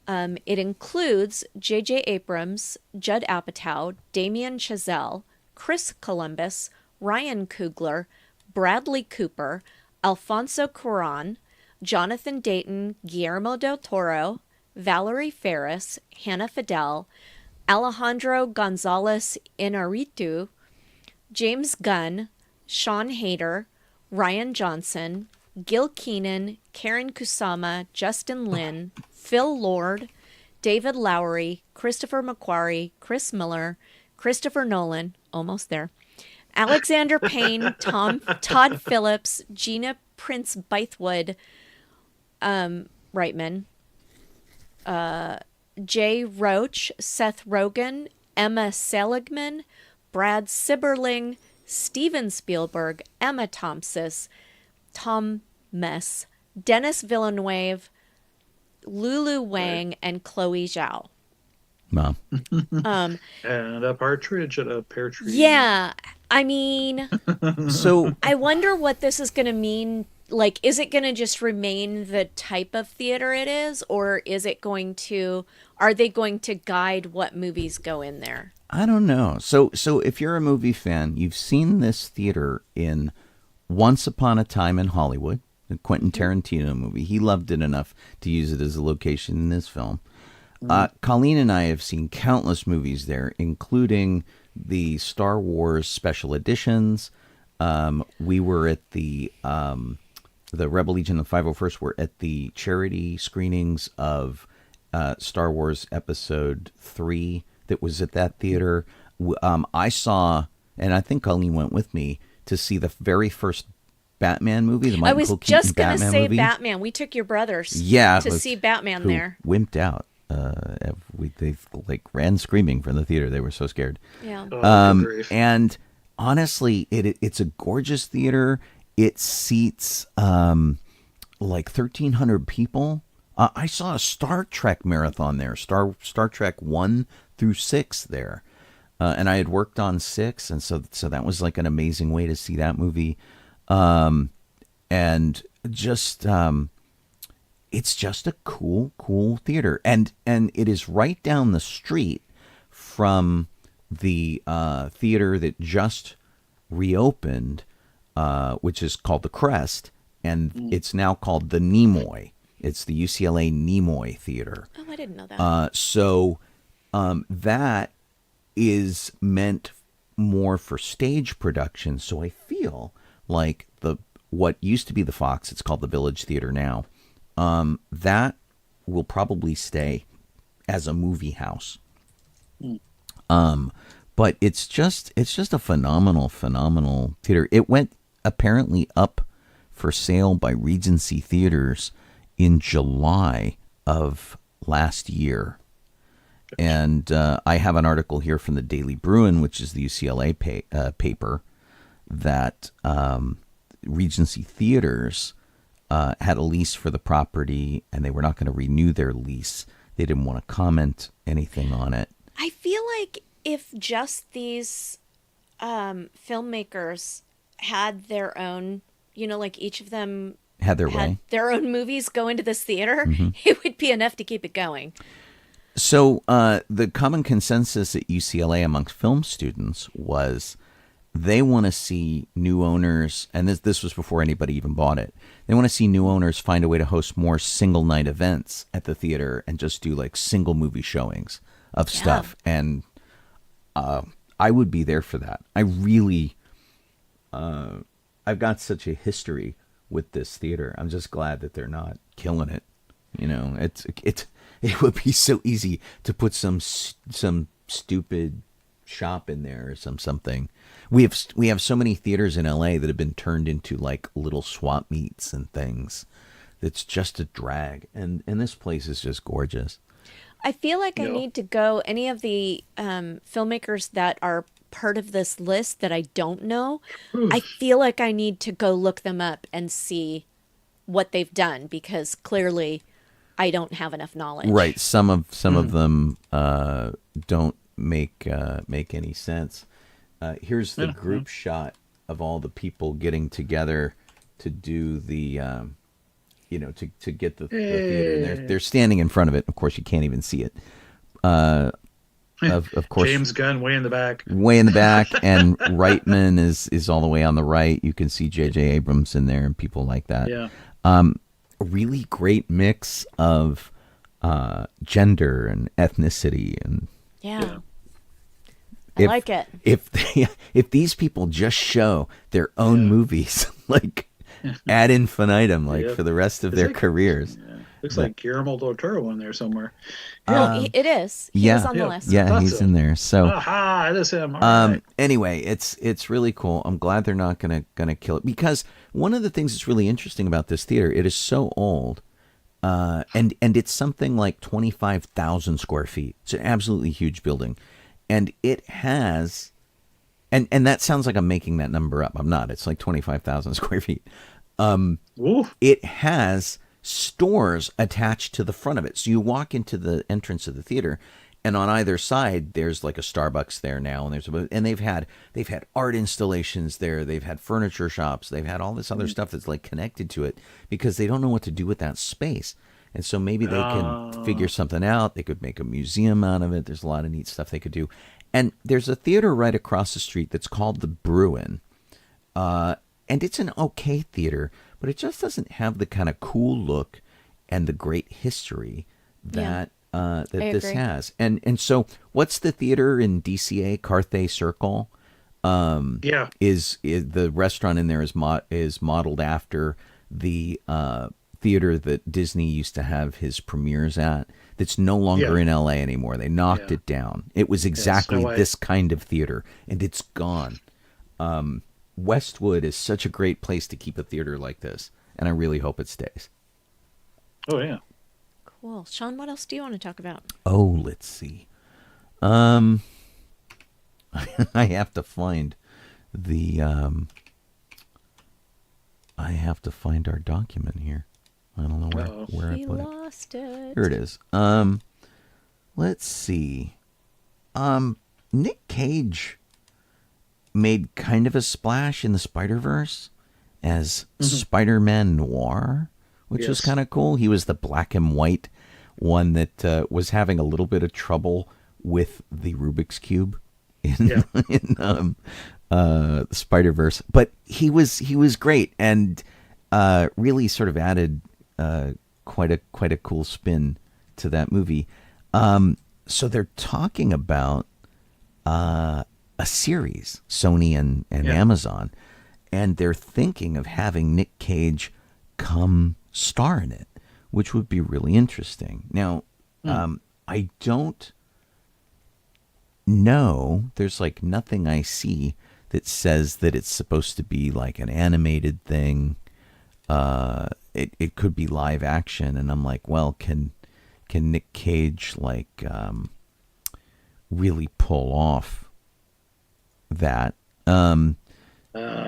It includes J.J. Abrams, Judd Apatow, Damien Chazelle, Chris Columbus, Ryan Coogler, Bradley Cooper, Alfonso Cuarón, Jonathan Dayton, Guillermo del Toro, Valerie Faris, Hannah Fidel, Alejandro Gonzalez Inarritu, James Gunn, Sean Hayter, Ryan Johnson, Gil Keenan, Karen Kusama, Justin Lin, Phil Lord, David Lowery, Christopher McQuarrie, Chris Miller, Christopher Nolan, almost there, Alexander Payne, Todd Phillips, Gina Prince Bythewood, Reitman, Jay Roach, Seth Rogen, Emma Seligman, Brad Sibberling, Steven Spielberg, Emma Thompson, Tom Mess, Dennis Villeneuve, Lulu Wang, and Chloe Zhao. Wow. And a partridge and a pear tree. Yeah, I mean, So I wonder what this is going to mean. Like, is it going to just remain the type of theater it is, or are they going to guide what movies go in there? I don't know. So if you're a movie fan, you've seen this theater in Once Upon a Time in Hollywood, the Quentin Tarantino movie. He loved it enough to use it as a location in his film. Colleen and I have seen countless movies there, including the Star Wars special editions. We were at the Rebel Legion of 501st were at the charity screenings of Star Wars Episode 3 that was at that theater. I saw, and I think Colleen went with me, to see the very first Batman movie, the I Michael was Keaton just going to Batman say movie. Batman. We took your brothers to see Batman who there. wimped out. They like ran screaming from the theater. They were so scared. Yeah. Oh, good grief. And honestly, it's a gorgeous theater. It seats like 1,300 people. I saw a Star Trek marathon there, Star Trek 1 through 6 there. And I had worked on 6, and so that was like an amazing way to see that movie. And just it's just a cool theater. And it is right down the street from the theater that just reopened, which is called the Crest, and it's now called the Nimoy. It's the UCLA Nimoy Theater. Oh, I didn't know that. So that is meant more for stage production. So I feel like what used to be the Fox, it's called the Village Theater now, that will probably stay as a movie house. But it's just a phenomenal theater. It went apparently up for sale by Regency Theaters in July of last year. And I have an article here from the Daily Bruin, which is the UCLA paper, that Regency Theaters had a lease for the property, and they were not going to renew their lease. They didn't want to comment anything on it. I feel like if just these filmmakers had their own, like each of them Had their had way. their own movies go into this theater, it would be enough to keep it going. So the common consensus at UCLA amongst film students was they want to see new owners, and this was before anybody even bought it. They want to see new owners find a way to host more single night events at the theater and just do like single movie showings of stuff. And I would be there for that. I really, I've got such a history with this theater. I'm just glad that they're not killing it. It would be so easy to put some stupid shop in there or something. We have so many theaters in LA that have been turned into like little swap meets and things. That's just a drag. And this place is just gorgeous. I feel like I need to go, any of the filmmakers that are part of this list that I don't know, I feel like I need to go look them up and see what they've done, because clearly I don't have enough knowledge. Right. Some of them don't make any sense. Here's the group shot of all the people getting together to do the, to get the theater. They're standing in front of it. Of course, you can't even see it. Of course, James Gunn way in the back. Way in the back, and Reitman is all the way on the right. You can see J.J. Abrams in there and people like that. Yeah. A really great mix of gender and ethnicity, and Yeah. I like it. If these people just show their own movies like ad infinitum, like for the rest of their careers. Yeah. Looks like Guillermo del Toro in there somewhere. It is. He was on the list. Yeah, Thought he's so. in there. So Aha, it is him. All right. anyway, it's really cool. I'm glad they're not gonna kill it, because one of the things that's really interesting about this theater, it is so old, and it's something like 25,000 square feet. It's an absolutely huge building, and it has, and that sounds like I'm making that number up. I'm not. It's like 25,000 square feet. It has stores attached to the front of it. So you walk into the entrance of the theater, and on either side there's like a Starbucks there now, and they've had art installations there, they've had furniture shops, they've had all this other stuff that's like connected to it, because they don't know what to do with that space. And so maybe they can figure something out. They could make a museum out of it. There's a lot of neat stuff they could do. And there's a theater right across the street that's called the Bruin. And it's an okay theater, but it just doesn't have the kind of cool look and the great history that this agree. has. And so what's the theater in DCA, Carthay Circle? Is the restaurant in there is modeled after the theater that Disney used to have his premieres at. That's no longer in LA anymore. They knocked it down. It was exactly this kind of theater, and it's gone. Westwood is such a great place to keep a theater like this, and I really hope it stays. Oh yeah. Cool. Sean, what else do you want to talk about? Oh, let's see. I have to find the I have to find our document here. I don't know where I put it. We lost it. Here it is. Let's see. Nick Cage made kind of a splash in the Spider-Verse as Spider-Man Noir, which was kind of cool. He was the black and white one that was having a little bit of trouble with the Rubik's Cube in Spider-Verse, but he was great and really sort of added quite a cool spin to that movie. So they're talking about a series, Sony and Amazon, and they're thinking of having Nick Cage come star in it, which would be really interesting. Now, I don't know. There's like nothing I see that says that it's supposed to be like an animated thing. It could be live action, and I'm like, well, can Nick Cage like really pull off that?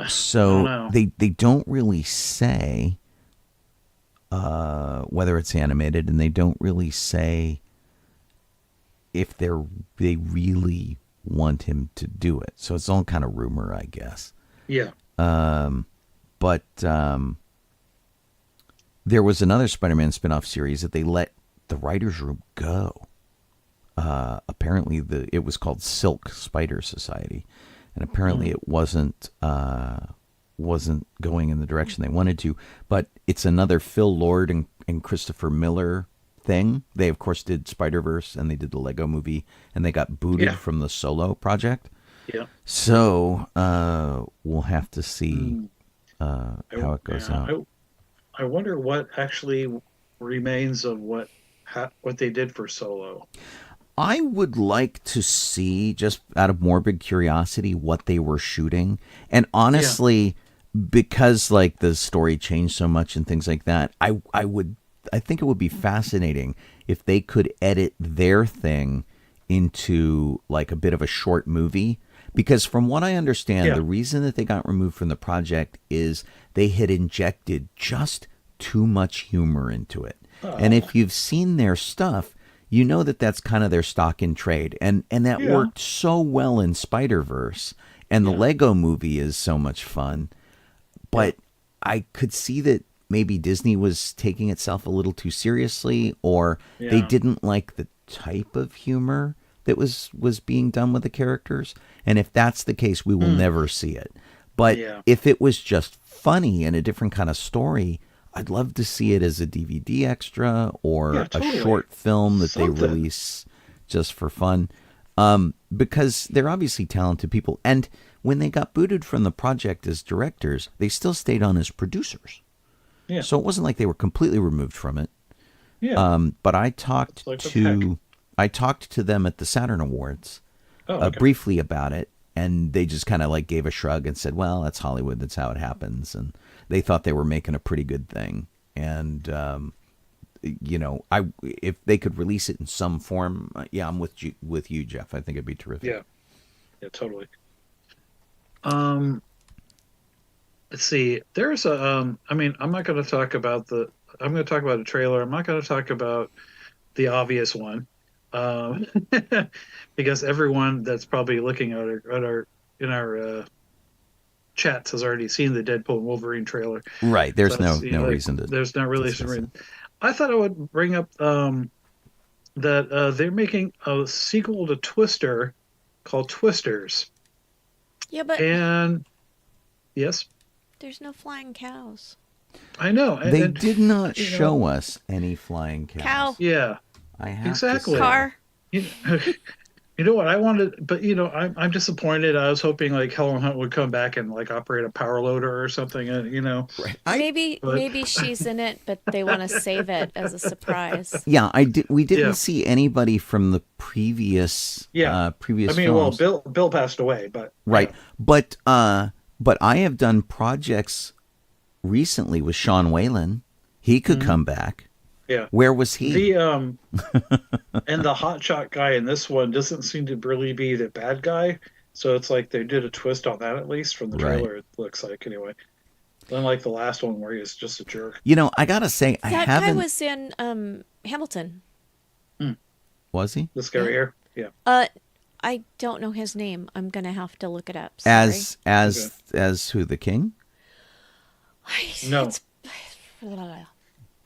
So they don't really say whether it's animated, and they don't really say if they really want him to do it. So it's all kind of rumor, I guess. Yeah. But there was another Spider-Man spin-off series that they let the writers' room go. Apparently it was called Silk Spider Society, and apparently it wasn't going in the direction they wanted to. But it's another Phil Lord and Christopher Miller thing. They of course did Spider-Verse, and they did the Lego movie, and they got booted from the Solo project. Yeah. So we'll have to see how it goes out. I wonder what actually remains of what they did for Solo. I would like to see, just out of morbid curiosity, what they were shooting. And honestly, because like the story changed so much and things like that, I think it would be fascinating if they could edit their thing into like a bit of a short movie. Because from what I understand, the reason that they got removed from the project is they had injected just too much humor into it. And if you've seen their stuff, you know that that's kind of their stock in trade. And that worked so well in Spider-Verse. And the Lego movie is so much fun. But I could see that maybe Disney was taking itself a little too seriously, or they didn't like the type of humor that was being done with the characters. And if that's the case, we will never see it. But if it was just funny and a different kind of story, I'd love to see it as a DVD extra or a short film that they release just for fun. Because they're obviously talented people. And when they got booted from the project as directors, they still stayed on as producers. Yeah. So it wasn't like they were completely removed from it. Yeah. But I talked to them at the Saturn Awards briefly about it, and they just kind of like gave a shrug and said, well, that's Hollywood. That's how it happens. And they thought they were making a pretty good thing. And, if they could release it in some form, I'm with you, Jeff. I think it'd be terrific. Yeah, totally. Let's see. There's a. I'm not going to talk about I'm going to talk about a trailer. I'm not going to talk about the obvious one, because everyone that's probably looking at our chats has already seen the Deadpool and Wolverine trailer. Right. There's no reason to. There's not really some reason. I thought I would bring up that they're making a sequel to Twister called Twisters. Yeah, but yes, there's no flying cows. I know. They did not show us any flying cows. Cow. Yeah. I have exactly. To say. Car. You know what I wanted, but I'm disappointed. I was hoping like Helen Hunt would come back and like operate a power loader or something. Right. Maybe she's in it, but they want to save it as a surprise. Yeah, we didn't see anybody from the previous films. Well, Bill passed away, but right. But But I have done projects recently with Sean Whalen. He could come back. Yeah. Where was he? The and the hotshot guy in this one doesn't seem to really be the bad guy. So it's like they did a twist on that, at least from the trailer. It looks like, anyway. Unlike the last one where he was just a jerk. You know, I gotta say, That guy was in Hamilton. Was he? This guy right here. Yeah. I don't know his name. I'm gonna have to look it up. Sorry. As who, the king? No.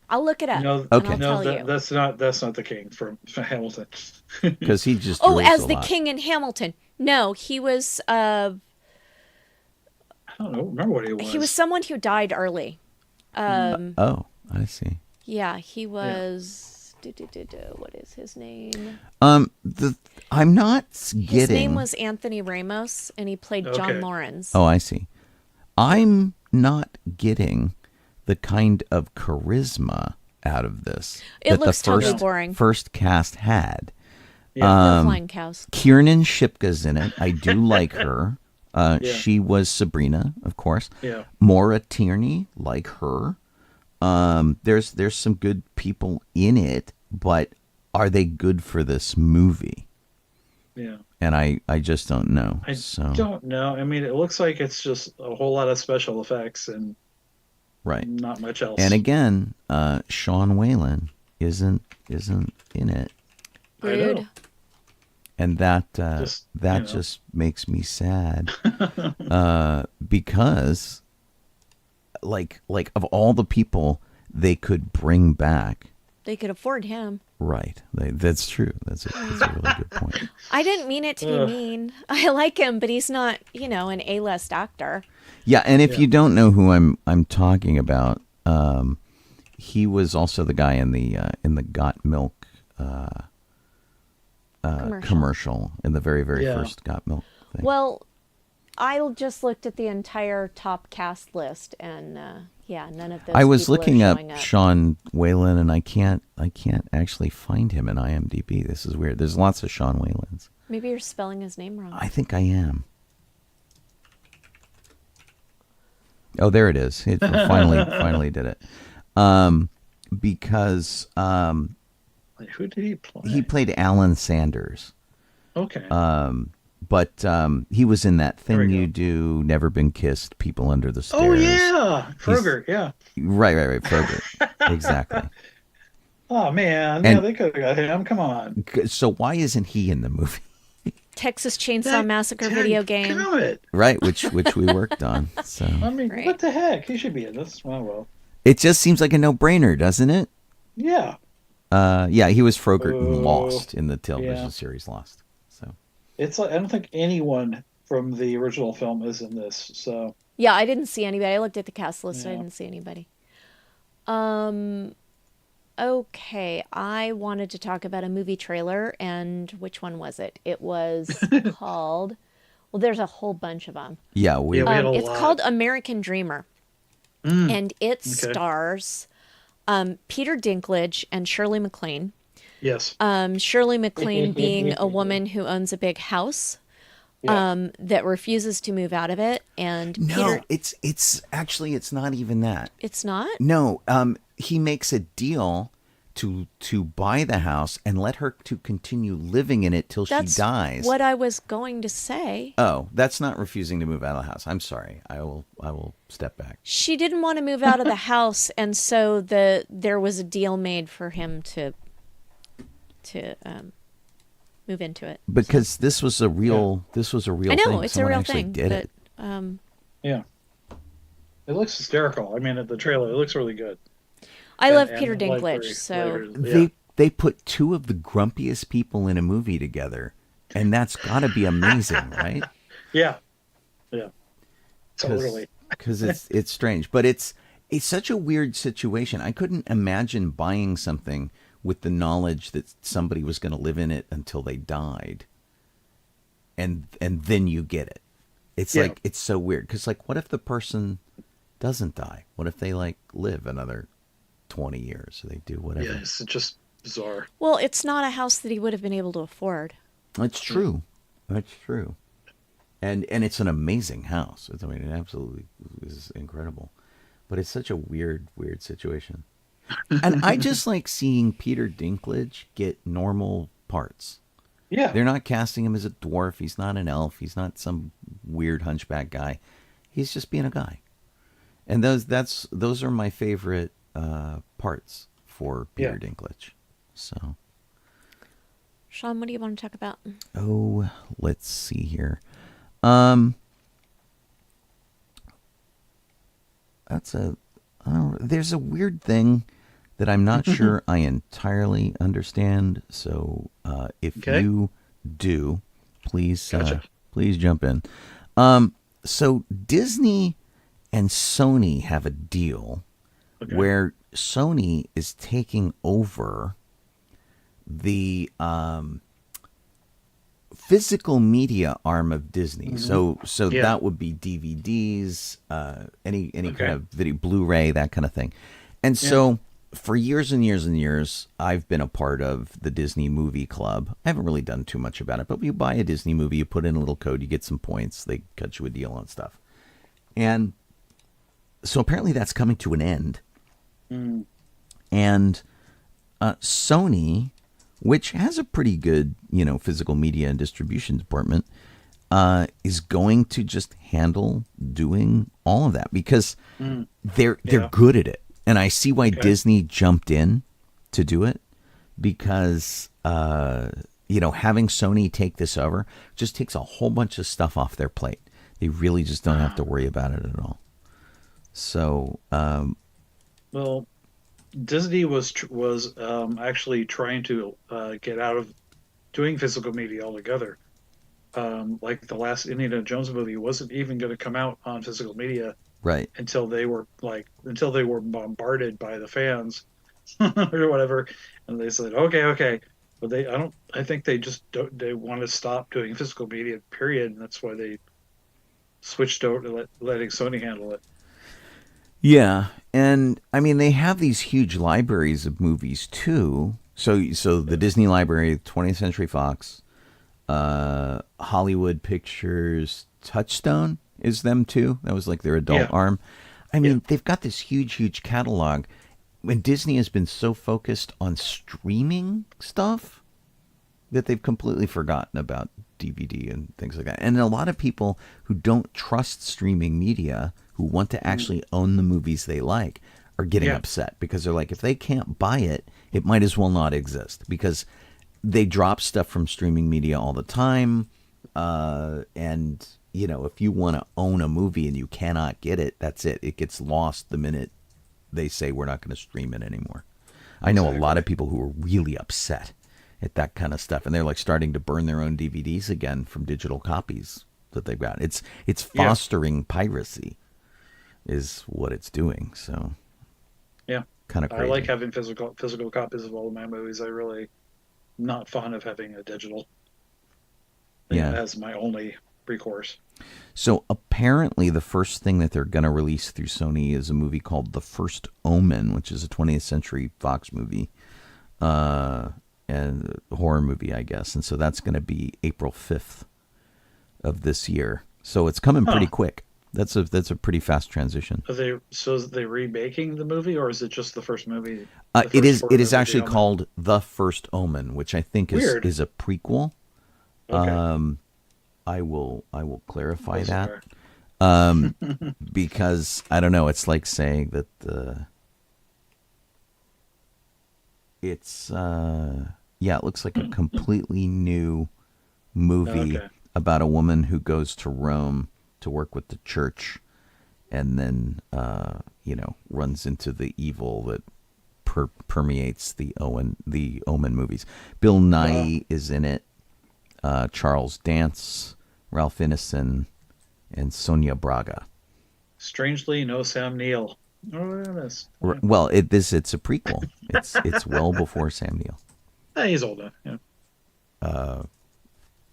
I'll look it up. No, okay. And I'll tell you. That's not the king from Hamilton. Because he just Oh, drools as a the lot. king in Hamilton. No, he was. I don't know. Remember what he was? He was someone who died early. Oh, I see. Yeah, he was. What is his name? I'm not getting. His name was Anthony Ramos, and he played John Lawrence. Oh, I see. I'm not getting the kind of charisma out of this It looks totally boring. First cast had. They're flying cows. Kiernan Shipka's in it. I do like her. She was Sabrina, of course. Yeah. Maura Tierney, like her. There's some good people in it, but are they good for this movie? Yeah. And I just don't know. I don't know. I mean, it looks like it's just a whole lot of special effects and not much else. And again, Sean Whalen isn't in it. Rude. And that just makes me sad. Because like of all the people they could bring back, They could afford him. right? That's true. That's a really good point. I didn't mean it to be mean. I like him, but he's not, an A-list actor. Yeah, and if you don't know who I'm talking about, he was also the guy in the Got Milk commercial in the very first Got Milk thing. Well, I just looked at the entire top cast list, and none of those. I was people looking are up showing up. Sean Whalen, and I can't actually find him in IMDb. This is weird. There's lots of Sean Whalens. Maybe you're spelling his name wrong. I think I am. Oh, there it is. It finally did it. Because who did he play? he played Alan Sanders. Okay. But he was in that Thing You Do, Never Been Kissed, People Under the Stairs. Oh yeah, Kroger. Yeah. Right. Kroger. Exactly. Oh man, And- they could have got him. Come on. So why isn't he in the movie? Texas Chainsaw Massacre video game. Dadgummit. Right, which we worked on. So I mean, Right. what the heck? He should be in this. Well. it just seems like a no-brainer, doesn't it? Yeah. Yeah, he was Frogurt in Lost, in the television yeah. series Lost. So It's like I don't think anyone from the original film is in this. So Yeah, I didn't see anybody. I looked at the cast list. I Yeah. didn't see anybody. Okay, I wanted to talk about a movie trailer, and which one was it? It was called. Well, there's a whole bunch of them. yeah, we had a It's lot. called American Dreamer, and it stars Peter Dinklage and Shirley MacLaine. yes. Shirley MacLaine being a woman who owns a big house that refuses to move out of it, and no, Peter. it's actually it's not even that. It's not. No, he makes a deal to buy the house and let her to continue living in it till That's she dies. what I was going to say. Oh, that's not refusing to move out of the house. I'm sorry. I will step back. She didn't want to move out of the house, and so there was a deal made for him to move into it. Because this was a real I know thing. it's Someone a real actually thing, did but it. Yeah. It looks hysterical. I mean, at the trailer, it looks really good. I love And Peter like Dinklage, so They put two of the grumpiest people in a movie together, and that's got to be amazing, right? yeah. Totally. Because it's strange, but it's such a weird situation. I couldn't imagine buying something with the knowledge that somebody was going to live in it until they died, and then you get it. It's like it's so weird because what if the person doesn't die? What if they live another 20 years? Or they do whatever. Yeah, it's just bizarre. well, it's not a house that he would have been able to afford. That's true. That's true. And it's an amazing house. I mean, it absolutely is incredible. But it's such a weird situation. And I just like seeing Peter Dinklage get normal parts. Yeah. They're not casting him as a dwarf. He's not an elf. He's not some weird hunchback guy. He's just being a guy. And those are my favorite parts for Peter Dinklage. So, Sean, what do you want to talk about? oh, let's see here. There's a weird thing that I'm not sure I entirely understand. So if you do, please please jump in. So Disney and Sony have a deal where Sony is taking over the physical media arm of Disney. So that would be DVDs, any kind of video, Blu-ray, that kind of thing. And so for years and years and years, I've been a part of the Disney Movie Club. I haven't really done too much about it, but you buy a Disney movie, you put in a little code, you get some points, they cut you a deal on stuff. And so apparently that's coming to an end. And Sony, which has a pretty good, physical media and distribution department, is going to just handle doing all of that because they're good at it. And I see why Disney jumped in to do it because, having Sony take this over just takes a whole bunch of stuff off their plate. They really just don't have to worry about it at all. So, well, Disney was actually trying to get out of doing physical media altogether. Like the last Indiana Jones movie wasn't even going to come out on physical media, right? Until they were bombarded by the fans or whatever, and they said, okay, but I think they want to stop doing physical media. Period. And that's why they switched over to letting Sony handle it. Yeah, and I mean they have these huge libraries of movies too. So the Disney Library, 20th Century Fox, Hollywood Pictures, Touchstone is them too. That was like their adult arm. I mean, they've got this huge catalog. When Disney has been so focused on streaming stuff that they've completely forgotten about DVD and things like that. And a lot of people who don't trust streaming media, who want to actually own the movies they like, are getting upset because they're like, if they can't buy it, it might as well not exist because they drop stuff from streaming media all the time. And, if you want to own a movie and you cannot get it, that's it. It gets lost the minute they say we're not going to stream it anymore. I know a lot of people who are really upset at that kind of stuff, and they're like starting to burn their own DVDs again from digital copies that they've got. It's fostering piracy is what it's doing. So kind of crazy. I like having physical copies of all of my movies. I really not fond of having a digital. As my only recourse. So apparently the first thing that they're going to release through Sony is a movie called The First Omen, which is a 20th Century Fox movie. And a horror movie, I guess. And so that's going to be April 5th of this year. So it's coming pretty quick. That's a pretty fast transition. Are they remaking the movie, or is it just the first movie? It is actually called The First Omen, which I think is a prequel. Okay. I will clarify that. Because I don't know, it's like saying that it looks like a completely new movie about a woman who goes to Rome to work with the church and then runs into the evil that permeates the Omen movies. Bill Nighy is in it. Charles Dance, Ralph Ineson, and Sonia Braga. Strangely, no Sam Neill. Well, it's a prequel. It's well before Sam Neill. He's old enough. Yeah.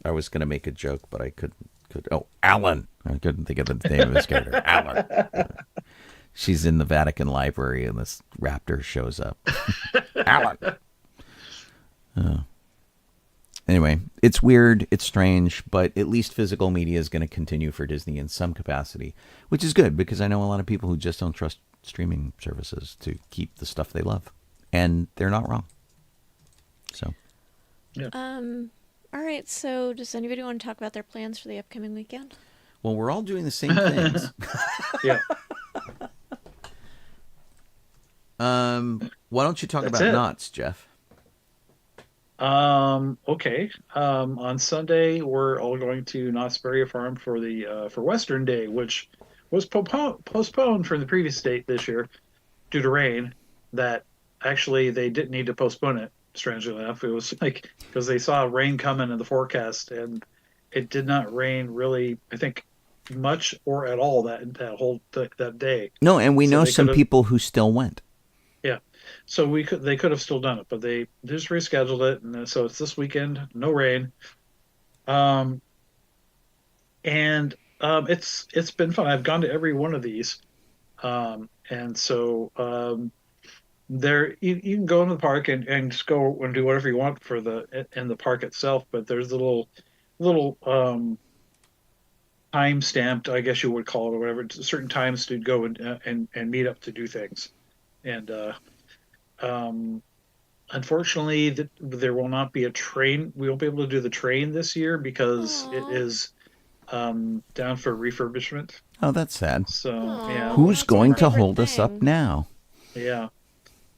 I was going to make a joke, but I couldn't. Oh, Alan! I couldn't think of the name of his character. Alan. She's in the Vatican Library, and this raptor shows up. Alan. Anyway, it's weird, it's strange, but at least physical media is going to continue for Disney in some capacity, which is good because I know a lot of people who just don't trust streaming services to keep the stuff they love, and they're not wrong. So, yeah. All right. So, does anybody want to talk about their plans for the upcoming weekend? well, we're all doing the same things. Yeah. Why don't you talk That's about it. knots, Jeff? Okay. On Sunday, we're all going to Knott's Berry Farm for the for Western Day, which was postponed from the previous date this year due to rain. That actually they didn't need to postpone it. Strangely enough, it was like because they saw rain coming in the forecast, and it did not rain really. I think much or at all that day. No, and we So know they some could have, people who still went. yeah. So they could have still done it, but they just rescheduled it, and so it's this weekend, no rain. Um, and it's been fun. I've gone to every one of these, and so there you can go in the park and just go and do whatever you want for the in the park itself. But there's a little time stamped, I guess you would call it, or whatever. Certain times to go and meet up to do things, and um, unfortunately, there will not be a train. We won't be able to do the train this year because it Aw. is down for refurbishment. Oh, that's sad. So Aw, yeah, Who's that's my going to favorite hold us up thing. now? yeah.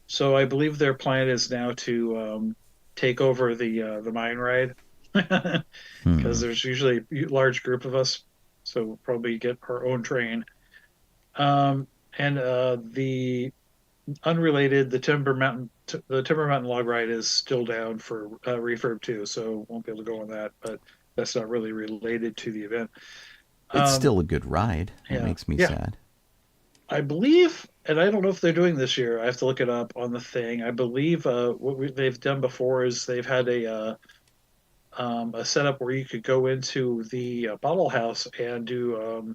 So I believe their plan is now to take over the mine ride because Hmm. there's usually a large group of us, so we'll probably get our own train. And the unrelated, the Timber Mountain log ride is still down for refurb too, so won't be able to go on that. But that's not really related to the event. It's Um, still a good ride. That yeah, makes me yeah, sad. I believe, and I don't know if they're doing this year. I have to look it up on the thing. I believe they've done before is they've had a setup where you could go into the bottle house and do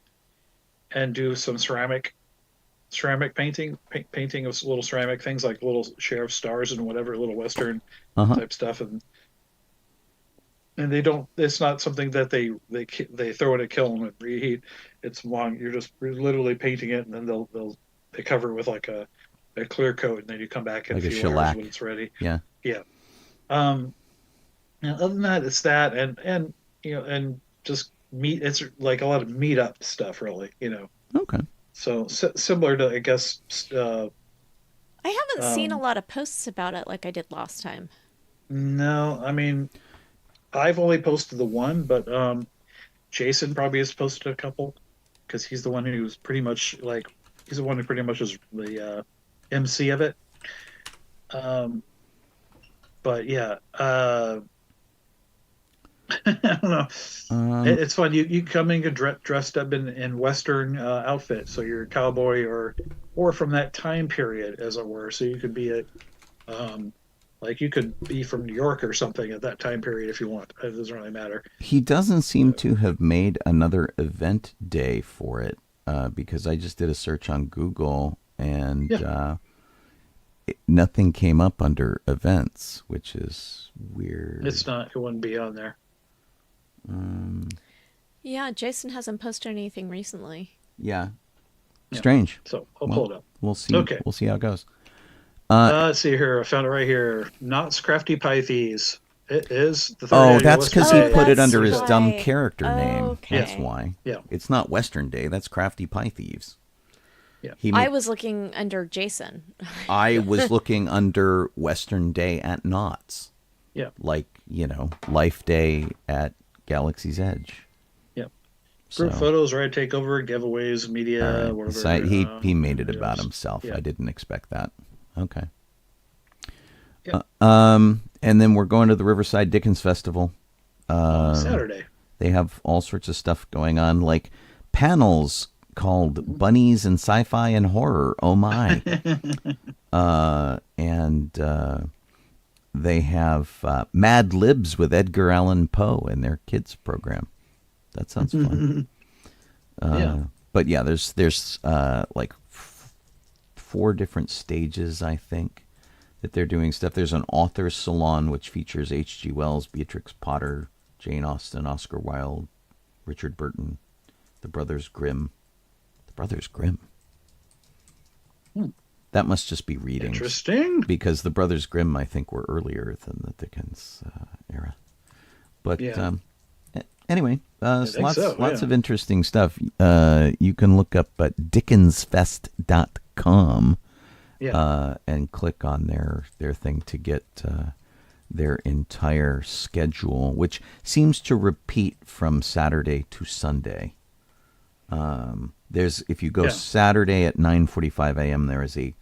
some ceramic painting of little ceramic things like little sheriff stars and whatever little western Uh-huh. type stuff, and they don't. It's not something that they throw in a kiln and reheat. It's long. You're literally painting it, and then they cover it with like a clear coat, and then you come back in a Like a few hours when shellac. it's ready. Yeah. Yeah. Um. And other than that, it's that, and and just meet. It's like a lot of meetup stuff, really. Okay. So similar to, I guess, I haven't seen a um, lot of posts about it like I did last time. no, I mean, I've only posted the one, but Jason probably has posted a couple because he's the one who's pretty much like he's the one who pretty much is the MC of it. Um, but yeah, I don't know. Um, It's fun. You come in dressed up in Western outfit, so you're a cowboy or from that time period, as it were. So you could be um, like you could be from New York or something at that time period if you want. It doesn't really matter. he doesn't seem to have made another event day for it because I just did a search on Google and Yeah, nothing came up under events, which is weird. it's not. It wouldn't be on there. Um, Yeah, Jason hasn't posted anything recently. yeah, Yeah. strange. So I'll pull Well, it up. we'll see. Okay. We'll see how it goes. Uh, Let's see here. I found it right here. Knott's Crafty Pythes. It is the third oh, annual that's Western because he Oh, Day. put it that's under his dumb why. character name. That's Okay. why. Yeah, It's not Western Day. That's Crafty Pie Thieves. yeah. He I made, was looking under Jason. I was looking under Western Day at Knott's, Yeah, like Life Day at Galaxy's Edge. yeah. So, Group photos, right? Takeover, giveaways, all media, right. whatever. So he made it about else. himself. Yeah, I didn't expect that. Okay. yeah. And then we're going to the Riverside Dickens Festival. Saturday. They have all sorts of stuff going on, like panels called Bunnies and Sci-Fi and Horror. Oh my! And they have Mad Libs with Edgar Allan Poe in their kids program. That sounds fun. Yeah. But yeah, there's like 4 different stages, I think. that they're doing stuff. There's an author's salon which features H.G. Wells, Beatrix Potter, Jane Austen, Oscar Wilde, Richard Burton, the Brothers Grimm. The Brothers Grimm. That must just be reading. Interesting. Because the Brothers Grimm, I think, were earlier than the Dickens era. But anyway, lots of interesting stuff. You can look up at dickensfest.com and click on their thing to get their entire schedule, which seems to repeat from Saturday to Sunday. If you go Saturday at 9:45 a.m., there is a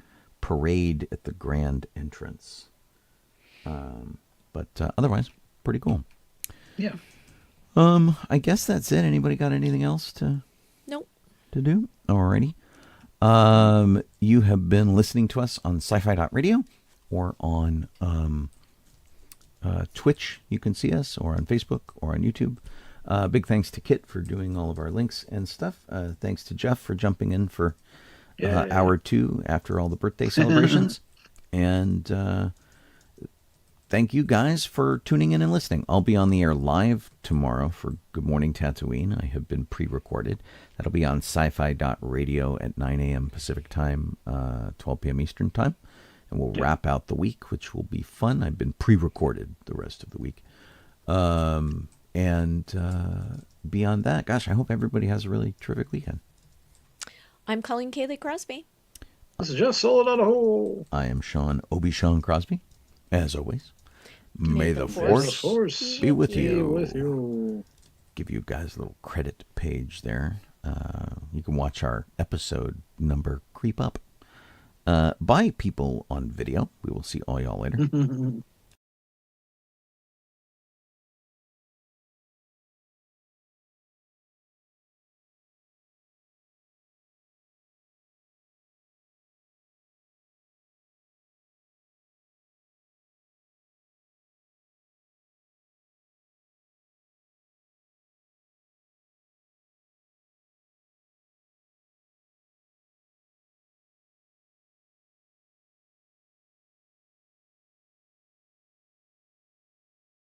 parade at the grand entrance. But otherwise, pretty cool. Yeah. I guess that's it. Anybody got anything else to do? Alrighty. You have been listening to us on sci-fi.radio or on Twitch. You can see us, or on Facebook, or on YouTube. Big thanks to Kit for doing all of our links and stuff. Thanks to Jeff for jumping in for hour 2 after all the birthday celebrations. And thank you guys for tuning in and listening. I'll be on the air live tomorrow for Good Morning Tatooine. I have been pre-recorded. That'll be on sci-fi.radio at 9 a.m. Pacific time, 12 p.m. Eastern time. And we'll wrap out the week, which will be fun. I've been pre-recorded the rest of the week. And beyond that, gosh, I hope everybody has a really terrific weekend. I'm calling Kaylee Crosby. This is just Solid on a Hole. I am Sean Obi-Shawn Crosby. As always, may the force be with you. Give you guys a little credit page there. You can watch our episode number creep up. Bye, people on video. We will see all y'all later.